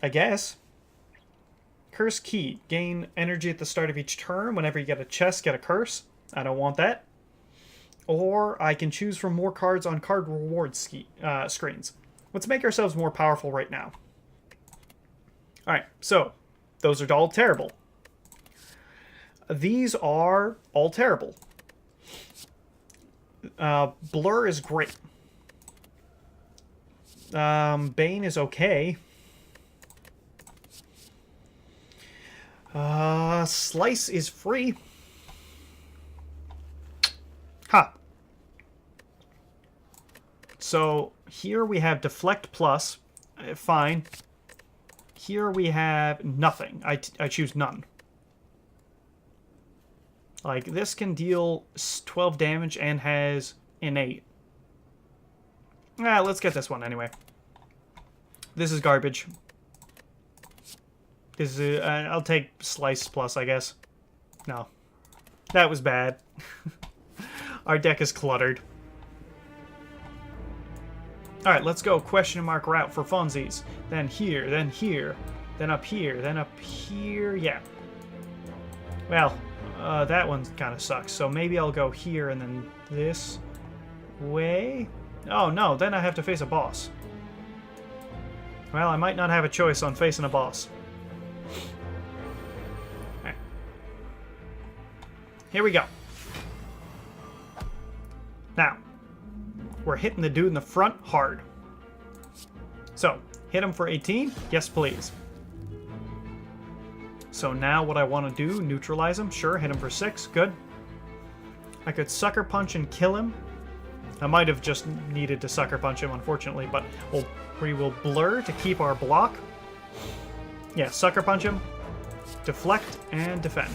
I guess. Curse key. Gain energy at the start of each turn. Whenever you get a chest, get a curse. I don't want that. Or I can choose from more cards on card reward screens. Let's make ourselves more powerful right now. Alright, so those are all terrible. These are all terrible. Blur is great. Bane is okay. Slice is free. Ha. Huh. So here we have Deflect Plus. Fine. Here we have nothing. I choose none. Like, this can deal 12 damage and has innate. Let's get this one anyway. This is garbage. This is I'll take Slice Plus, I guess. No. That was bad. Our deck is cluttered. Alright, let's go question mark route for funsies. Then here, then here, then up here, then up here. Yeah. Well, that one kind of sucks. So maybe I'll go here and then this way. Oh no, then I have to face a boss. Well, I might not have a choice on facing a boss. Alright. Here we go. Now, we're hitting the dude in the front hard. So, hit him for 18? Yes, please. So now what I want to do, neutralize him. Sure, hit him for 6. Good. I could Sucker Punch and kill him. I might have just needed to Sucker Punch him, unfortunately, but we will Blur to keep our block. Yeah, Sucker Punch him, Deflect, and Defend.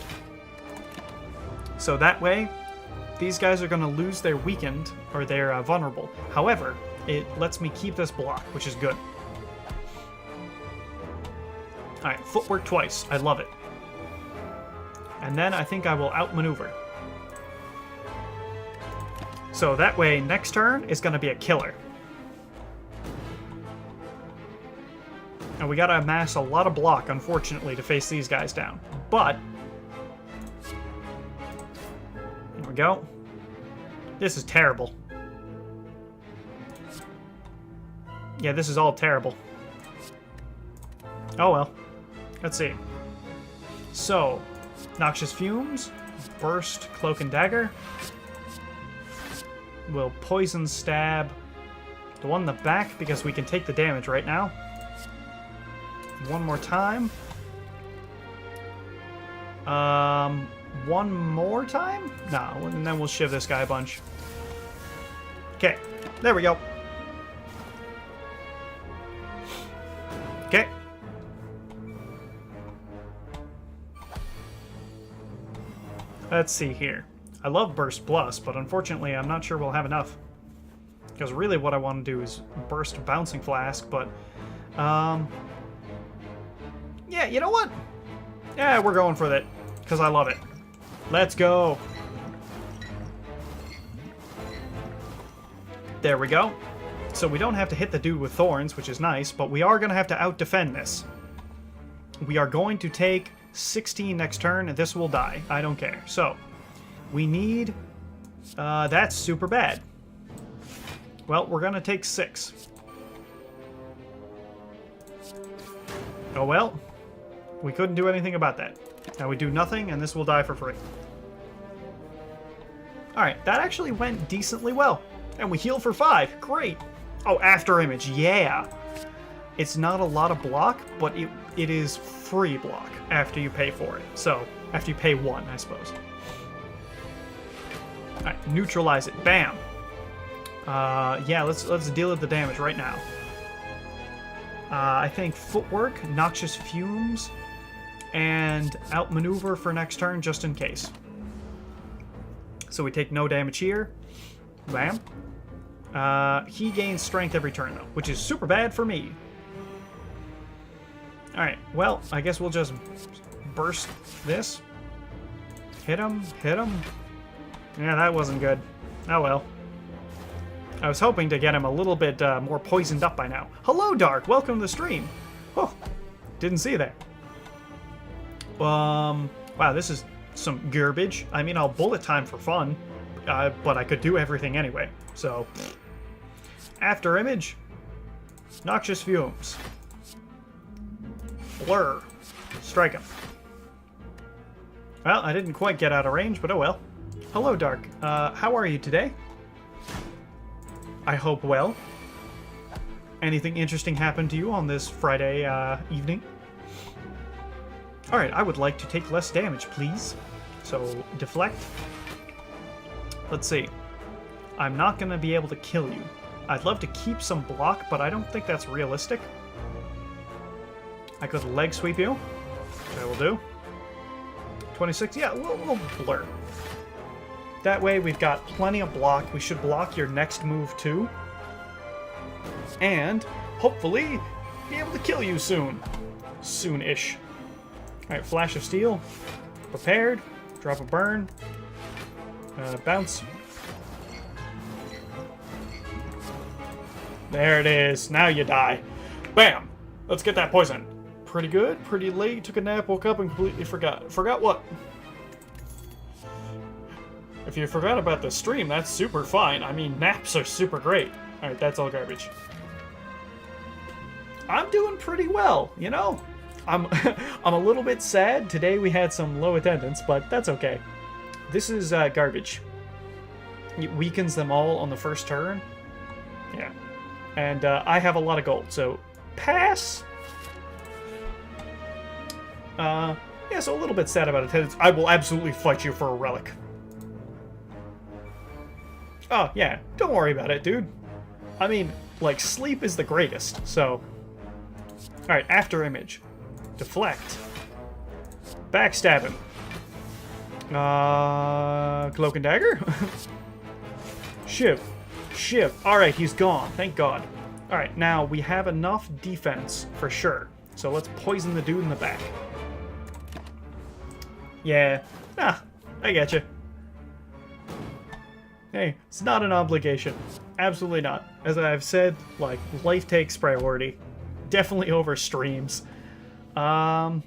So that way, these guys are going to lose their weakened, or their vulnerable. However, it lets me keep this block, which is good. Alright, footwork twice. I love it. And then I think I will outmaneuver. So that way, next turn is going to be a killer. And we got to amass a lot of block, unfortunately, to face these guys down. But there we go. This is terrible. Yeah, this is all terrible. Oh well. Let's see. So, Noxious Fumes, Burst, Cloak and Dagger. We'll Poison Stab the one in the back because we can take the damage right now. One more time. One more time? No, and then we'll shiv this guy a bunch. Okay, there we go. Okay. Let's see here. I love Burst Plus, but unfortunately I'm not sure we'll have enough. Because really what I want to do is Burst Bouncing Flask, but... yeah, you know what? Yeah, we're going for that. Because I love it. Let's go. There we go. So we don't have to hit the dude with thorns, which is nice, but we are going to have to out-defend this. We are going to take 16 next turn, and this will die. I don't care. So, we need... that's super bad. Well, we're going to take 6. Oh well. We couldn't do anything about that. Now we do nothing, and this will die for free. Alright, that actually went decently well. And we heal for 5. Great. Oh, After Image. Yeah. It's not a lot of block, but it is free block after you pay for it. So, after you pay 1, I suppose. Alright, neutralize it. Bam. Yeah, let's deal with the damage right now. I think Footwork, Noxious Fumes, and Outmaneuver for next turn, just in case. So we take no damage here. Bam. He gains strength every turn, though, which is super bad for me. Alright, well, I guess we'll just burst this. Hit him, hit him. Yeah, that wasn't good. Oh well. I was hoping to get him a little bit more poisoned up by now. Hello, Dark. Welcome to the stream. Oh, didn't see that. Wow, this is some garbage. I mean, I'll bullet time for fun, but I could do everything anyway. So, after image, noxious fumes. Blur. Strike him. Well, I didn't quite get out of range, but oh well. Hello, Dark. How are you today? I hope well. Anything interesting happened to you on this Friday evening? Alright, I would like to take less damage, please. So, deflect. Let's see. I'm not going to be able to kill you. I'd love to keep some block, but I don't think that's realistic. I could leg sweep you, which I will do. 26, yeah, we'll blur. That way we've got plenty of block. We should block your next move too. And hopefully be able to kill you soon. Soon-ish. Alright, Flash of Steel. Prepared. Drop a burn. Bounce. There it is. Now you die. Bam! Let's get that poison. Pretty good. Pretty late. Took a nap, woke up, and completely forgot. Forgot what? If you forgot about the stream, that's super fine. I mean, naps are super great. Alright, that's all garbage. I'm doing pretty well, you know? I'm a little bit sad. Today we had some low attendance, but that's okay. This is garbage. It weakens them all on the first turn. Yeah. And I have a lot of gold, so pass. Yeah, so a little bit sad about attendance. I will absolutely fight you for a relic. Oh, yeah. Don't worry about it, dude. I mean, like, sleep is the greatest, so... Alright, after image. Deflect. Backstab him. Cloak and dagger? Shiv. Shiv. Alright, he's gone. Thank God. Alright, now we have enough defense for sure. So let's poison the dude in the back. Yeah. Ah, I get you. Hey, it's not an obligation. Absolutely not. As I've said, like, life takes priority. Definitely over streams. My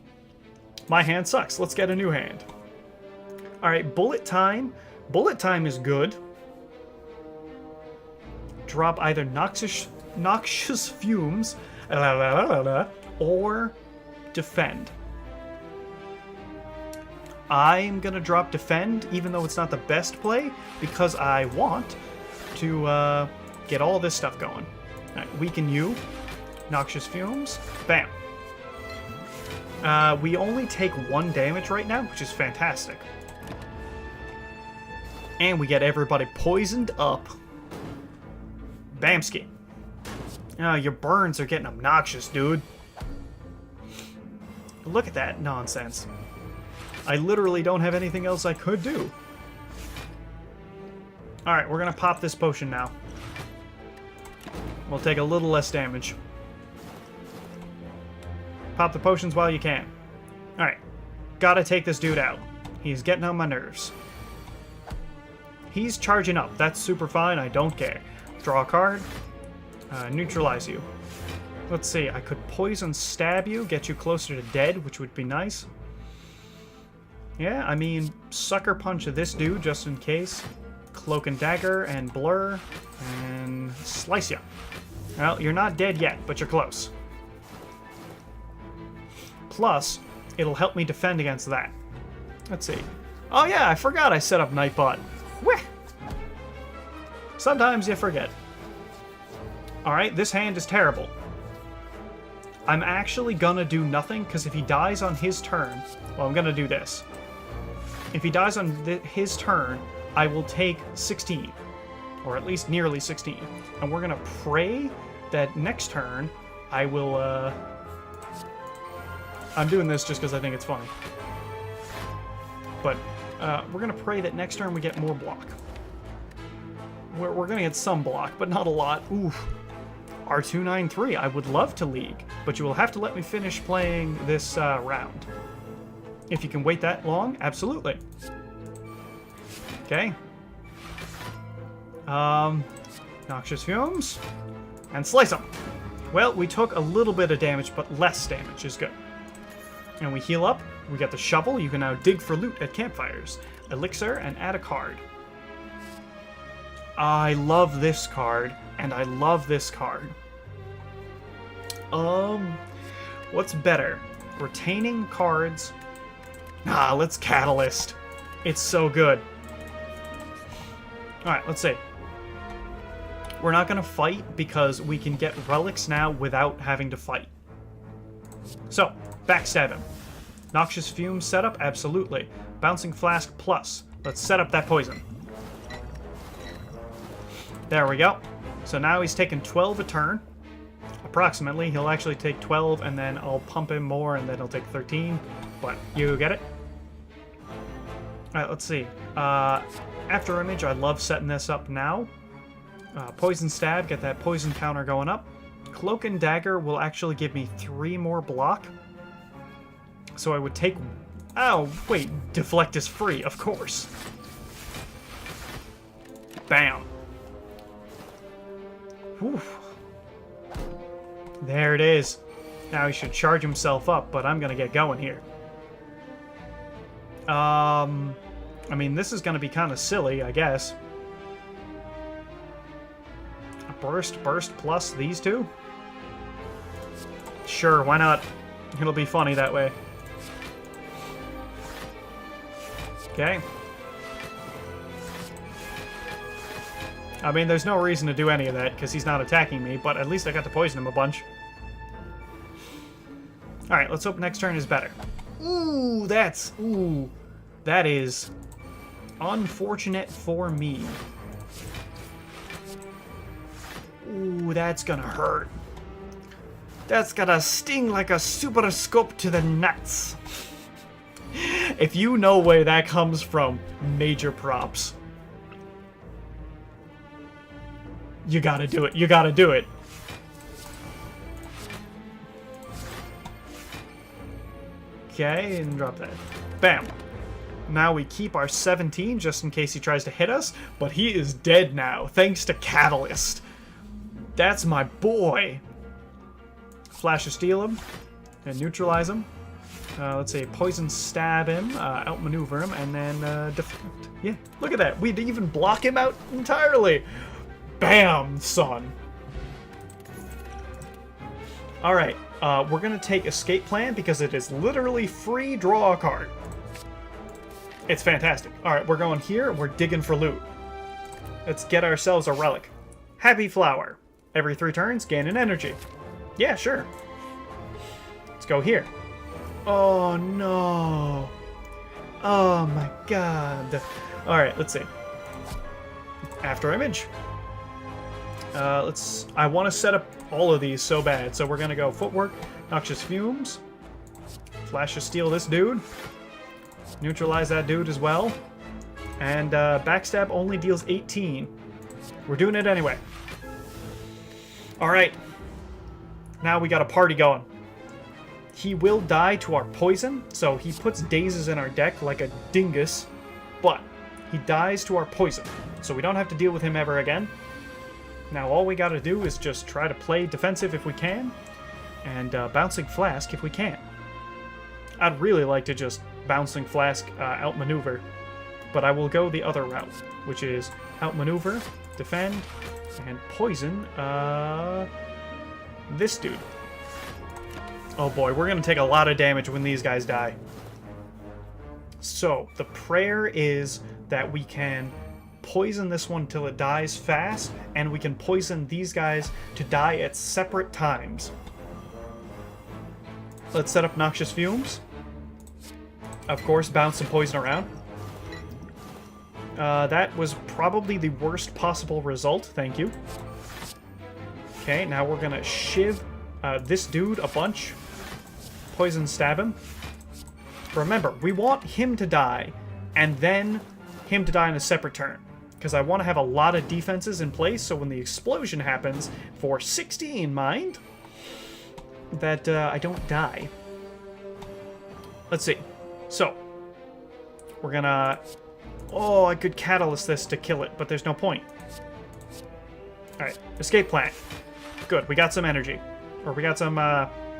hand sucks. Let's get a new hand. Alright, bullet time. Bullet time is good. Drop either noxious fumes or defend. I'm going to drop defend, even though it's not the best play, because I want to get all this stuff going. Alright, weaken you. Noxious fumes. Bam. We only take 1 damage right now, which is fantastic. And we get everybody poisoned up. Bamski. Oh, your burns are getting obnoxious, dude. Look at that nonsense. I literally don't have anything else I could do. Alright, we're gonna pop this potion now. We'll take a little less damage. Pop the potions while you can. Alright. Gotta take this dude out. He's getting on my nerves. He's charging up. That's super fine. I don't care. Draw a card. Neutralize you. Let's see. I could poison stab you, get you closer to dead, which would be nice. Yeah, I mean, sucker punch this dude just in case. Cloak and dagger and blur and slice ya. Well, you're not dead yet, but you're close. Plus, it'll help me defend against that. Let's see. Oh yeah, I forgot I set up Nightbot. Wheh! Sometimes you forget. Alright, this hand is terrible. I'm actually gonna do nothing, because if he dies on his turn... Well, I'm gonna do this. If he dies on his turn, I will take 16. Or at least nearly 16. And we're gonna pray that next turn, I will, I'm doing this just because I think it's funny. But, we're gonna pray that next turn we get more block. we're gonna get some block, but not a lot. Oof. R293, I would love to league, but you will have to let me finish playing this round. If you can wait that long, absolutely. Okay. Noxious Fumes. And slice them. Well, we took a little bit of damage, but less damage is good. And we heal up. We got the shovel. You can now dig for loot at campfires. Elixir, and add a card. I love this card, and I love this card. What's better? Retaining cards. Let's Catalyst. It's so good. Alright, let's see. We're not going to fight because we can get relics now without having to fight. So, backstab him. Noxious Fume setup? Absolutely. Bouncing Flask plus. Let's set up that poison. There we go. So now he's taking 12 a turn. Approximately. He'll actually take 12 and then I'll pump him more and then he'll take 13. But you get it? Alright, let's see. After Image, I love setting this up now. Poison Stab, get that poison counter going up. Cloak and Dagger will actually give me 3 more block. So I would take... Oh, wait, Deflect is free, of course. Bam. Whew. There it is. Now he should charge himself up, but I'm gonna get going here. I mean, this is gonna be kind of silly, I guess. Burst plus these two? Sure, why not? It'll be funny that way. Okay. I mean, there's no reason to do any of that, because he's not attacking me, but at least I got to poison him a bunch. Alright, let's hope next turn is better. Ooh, that is unfortunate for me. Ooh, that's gonna hurt. That's gonna sting like a super scope to the nuts. If you know where that comes from, major props. You gotta do it. You gotta do it. Okay, and drop that. Bam. Now we keep our 17 just in case he tries to hit us, but he is dead now, thanks to Catalyst. That's my boy. Flash of Steel him and neutralize him. Let's say Poison Stab him, outmaneuver him, and then deflect. Yeah, look at that. We'd even block him out entirely. Bam, son. Alright, we're going to take Escape Plan because it is literally free draw a card. It's fantastic. Alright, we're going here. We're digging for loot. Let's get ourselves a relic. Happy Flower. Every 3 turns, gain an energy. Yeah, sure. Let's go here. Oh, no. Oh, my God. Alright, let's see. After Image. I want to set up all of these so bad, so we're going to go Footwork, Noxious Fumes, Flash of Steel this dude, neutralize that dude as well, and Backstab only deals 18. We're doing it anyway. Alright. Now we got a party going. He will die to our poison, so he puts dazes in our deck like a dingus, but he dies to our poison, so we don't have to deal with him ever again. Now all we gotta do is just try to play defensive if we can, and Bouncing Flask if we can. I'd really like to just Bouncing Flask outmaneuver, but I will go the other route, which is outmaneuver, defend, and poison this dude. Oh boy, we're gonna take a lot of damage when these guys die. So, the prayer is that we can poison this one till it dies fast, and we can poison these guys to die at separate times. Let's set up Noxious Fumes. Of course, bounce and poison around. That was probably the worst possible result, thank you. Okay, now we're gonna shiv this dude a bunch. Poison stab him. Remember, we want him to die, and then him to die in a separate turn. because I want to have a lot of defenses in place, so when the explosion happens, for 16, mind, that I don't die. Let's see. So, we're gonna... Oh, I could catalyst this to kill it, but there's no point. Alright, escape plan. Good, we got some energy. Or we got some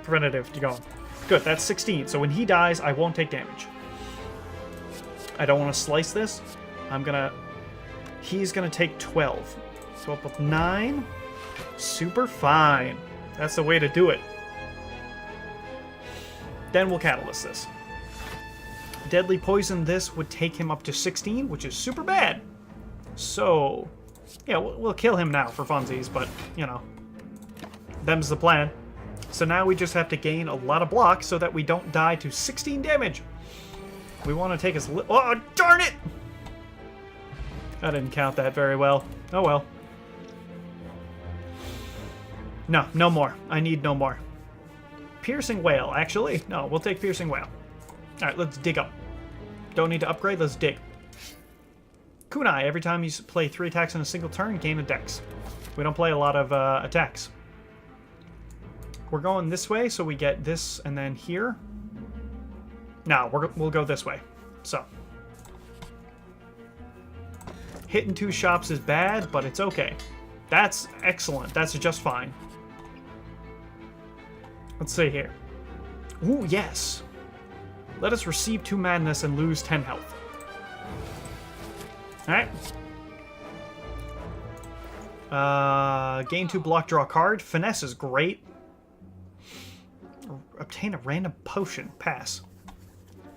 preventative to go on. Good, that's 16. So when he dies, I won't take damage. I don't want to slice this. I'm gonna... He's gonna take 12. So up with 9. Super fine. That's the way to do it. Then we'll catalyst this. Deadly poison, this would take him up to 16, which is super bad. So, yeah, we'll kill him now for funsies, but, you know, them's the plan. So now we just have to gain a lot of blocks so that we don't die to 16 damage. We want to take as oh, darn it! I didn't count that very well. Oh well. No, no more. I need no more. Piercing Whale, actually. No, we'll take Piercing Whale. Alright, let's dig up. Don't need to upgrade, let's dig. Kunai, every time you play 3 attacks in a single turn, gain a dex. We don't play a lot of attacks. We're going this way, so we get this and then here. No, we'll go this way. So. Hitting 2 shops is bad, but it's okay. That's excellent. That's just fine. Let's see here. Ooh, yes. Let us receive 2 madness and lose 10 health. Alright. Gain 2 block, draw a card. Finesse is great. Obtain a random potion. Pass.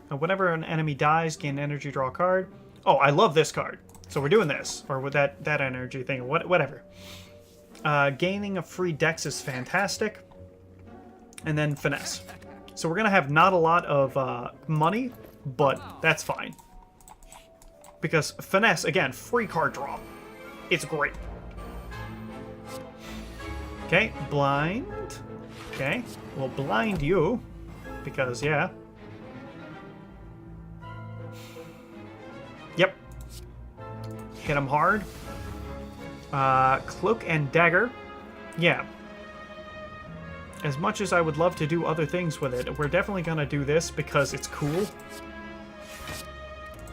Whenever an enemy dies, gain energy, draw a card. Oh, I love this card. So we're doing this. Or with that energy thing. Whatever. Gaining a free dex is fantastic. And then finesse. So we're going to have not a lot of money, but that's fine. Because finesse, again, free card draw. It's great. Okay, blind. Okay, we'll blind you. Because, yeah. Yep. Hit him hard. Cloak and dagger. Yeah. As much as I would love to do other things with it, we're definitely gonna do this because it's cool.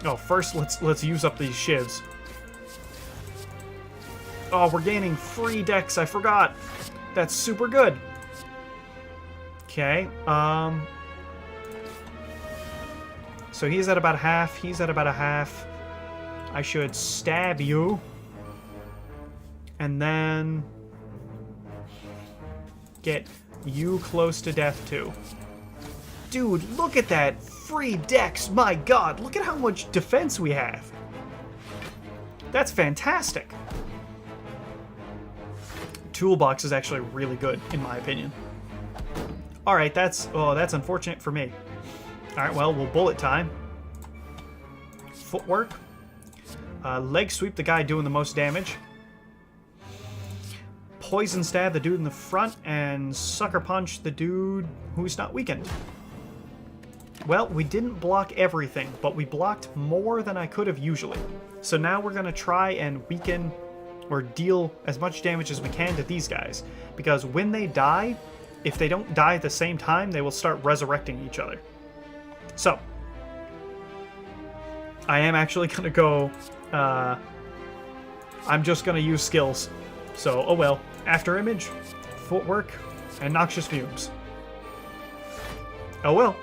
Oh, first let's use up these shivs. Oh, we're gaining free dex, I forgot. That's super good. Okay, so he's at about half, he's at about a half. I should stab you. And then get you close to death too. Dude, look at that free dex. My god, look at how much defense we have. That's fantastic. Toolbox is actually really good, in my opinion. Alright, that's unfortunate for me. Alright, well, we'll bullet time. Footwork. Leg sweep the guy doing the most damage. Poison stab the dude in the front, and sucker punch the dude who's not weakened. Well, we didn't block everything, but we blocked more than I could have usually. So now we're going to try and weaken or deal as much damage as we can to these guys. Because when they die, if they don't die at the same time, they will start resurrecting each other. So, I am actually going to go... I'm just going to use skills. So, oh well. After image, footwork, and noxious fumes. Oh well.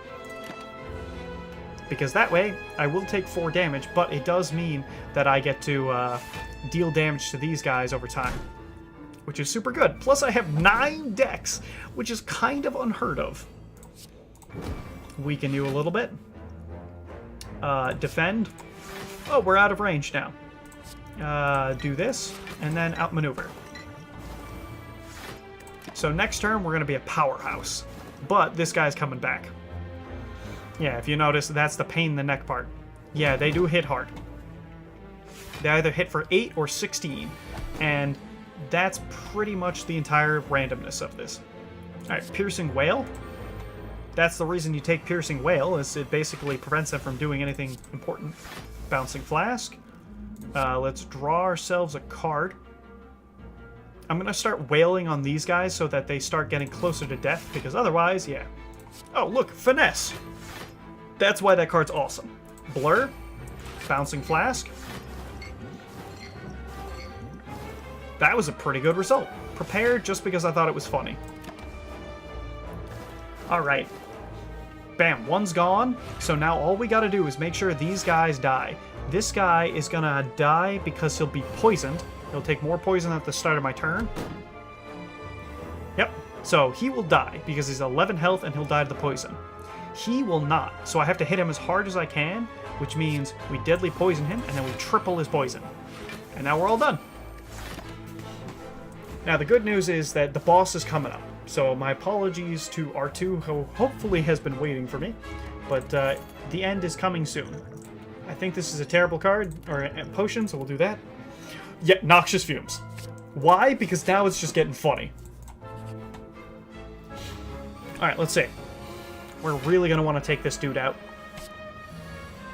Because that way, I will take 4 damage, but it does mean that I get to deal damage to these guys over time. Which is super good. Plus I have 9 dex, which is kind of unheard of. Weaken you a little bit. Defend. Oh, we're out of range now. Do this, and then outmaneuver. So next turn, we're going to be a powerhouse. But this guy's coming back. Yeah, if you notice, that's the pain in the neck part. Yeah, they do hit hard. They either hit for 8 or 16. And that's pretty much the entire randomness of this. Alright, Piercing Whale. That's the reason you take Piercing Whale, is it basically prevents them from doing anything important. Bouncing Flask. Let's draw ourselves a card. I'm going to start wailing on these guys so that they start getting closer to death, because otherwise, yeah. Oh, look, Finesse. That's why that card's awesome. Blur, Bouncing Flask. That was a pretty good result. Prepared just because I thought it was funny. Alright. Bam, one's gone. So now all we gotta do is make sure these guys die. This guy is gonna die because he'll be poisoned. He'll take more poison at the start of my turn. Yep. So he will die because he's 11 health and he'll die to the poison. He will not. So I have to hit him as hard as I can, which means we deadly poison him and then we triple his poison. And now we're all done. Now, the good news is that the boss is coming up. So my apologies to R2, who hopefully has been waiting for me. But the end is coming soon. I think this is a terrible card, or a potion, so we'll do that. Yeah, Noxious Fumes. Why? Because now it's just getting funny. Alright, let's see. We're really going to want to take this dude out.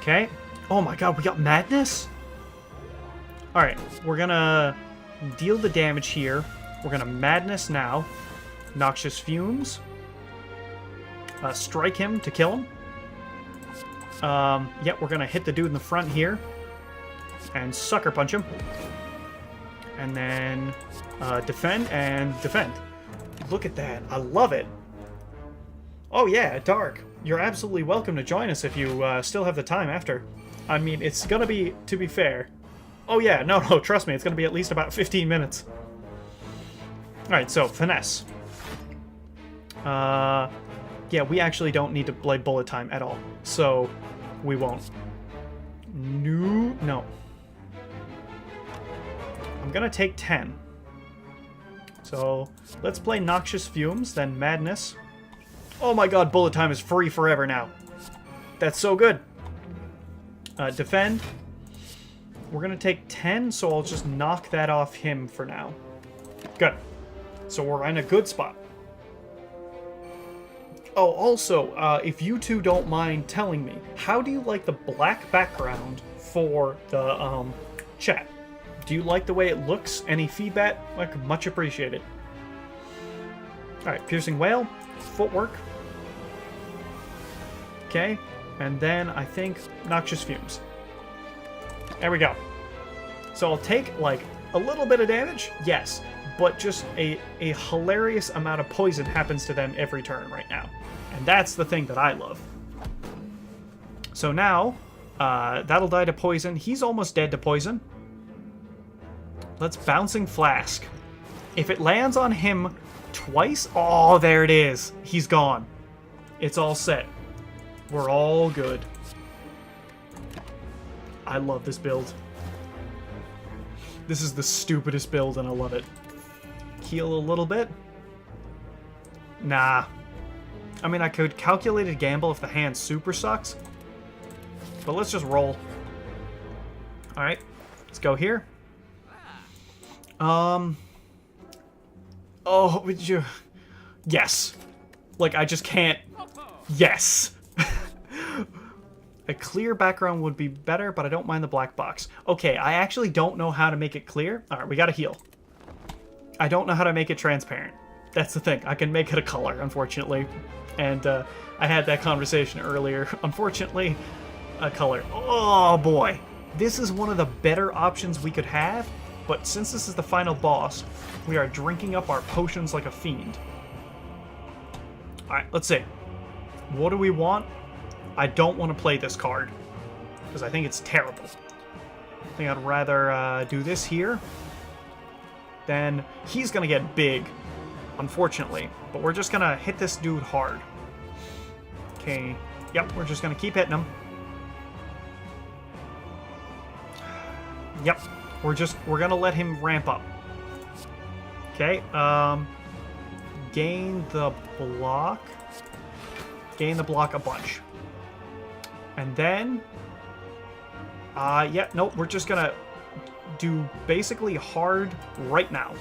Okay. Oh my god, we got Madness? Alright, we're going to deal the damage here. We're going to Madness now. Noxious Fumes. Strike him to kill him. Yeah, we're going to hit the dude in the front here. And Sucker Punch him. And then defend and defend. Look at that. I love it. Oh yeah, Dark. You're absolutely welcome to join us if you still have the time after. I mean, it's going to be, to be fair. Oh yeah, no, trust me, it's going to be at least about 15 minutes. Alright, so, Finesse. Yeah, we actually don't need to play bullet time at all. So, we won't. No. I'm going to take 10. So, let's play Noxious Fumes, then Madness. Oh my god, bullet time is free forever now. That's so good. Defend. We're going to take 10, so I'll just knock that off him for now. Good. So we're in a good spot. Oh, also, if you two don't mind telling me, how do you like the black background for the chat? Do you like the way it looks? Any feedback? Like, much appreciated. Alright, Piercing Wail. Footwork. Okay. And then, I think, Noxious Fumes. There we go. So I'll take, like, a little bit of damage, yes, but just a hilarious amount of poison happens to them every turn right now. And that's the thing that I love. So now, that'll die to poison. He's almost dead to poison. Let's Bouncing Flask. If it lands on him twice, oh, there it is. He's gone. It's all set. We're all good. I love this build. This is the stupidest build, and I love it. Heal a little bit? Nah. I mean, I could Calculated Gamble if the hand super sucks. But let's just roll. Alright. Let's go here. Oh, would you... Yes. Like, I just can't... Yes. A clear background would be better, but I don't mind the black box. Okay, I actually don't know how to make it clear. Alright, we gotta heal. I don't know how to make it transparent. That's the thing. I can make it a color, unfortunately. And I had that conversation earlier. Unfortunately, a color. Oh, boy. This is one of the better options we could have, but since this is the final boss, we are drinking up our potions like a fiend. Alright, let's see. What do we want? I don't want to play this card, because I think it's terrible. I think I'd rather do this here. Then he's going to get big, unfortunately. But we're just going to hit this dude hard. Okay. Yep, we're just going to keep hitting him. Yep. We're going to let him ramp up. Okay. Gain the block. Gain the block a bunch. And then... yeah, nope, we're just gonna do basically hard right now.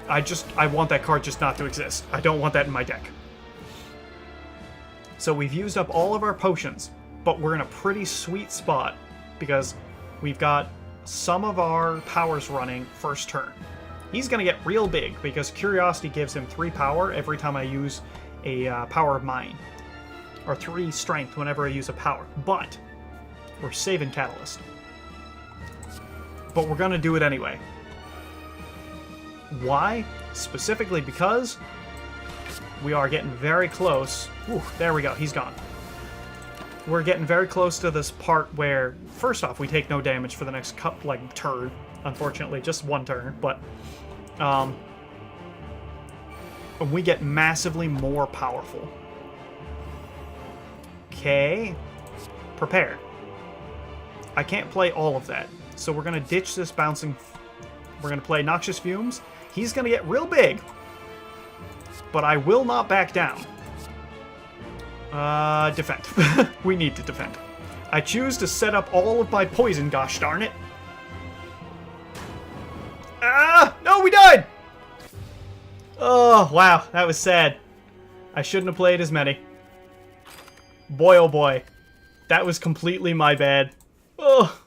I want that card just not to exist. I don't want that in my deck. So we've used up all of our potions, but we're in a pretty sweet spot because we've got some of our powers running first turn. He's going to get real big because Curiosity gives him 3 power every time I use a power of mine. Or 3 strength whenever I use a power. But we're saving Catalyst. But we're going to do it anyway. Why? Specifically because we are getting very close. Ooh, there we go. He's gone. We're getting very close to this part where, first off, we take no damage for the next turn. Unfortunately, just 1 turn, but we get massively more powerful. Okay, prepare. I can't play all of that, so we're gonna ditch this bouncing. We're gonna play Noxious Fumes. He's gonna get real big, but I will not back down. Defend. We need to defend. I choose to set up all of my poison, gosh darn it. Ah! No, we died! Oh, wow, that was sad. I shouldn't have played as many. Boy, oh boy. That was completely my bad. Oh.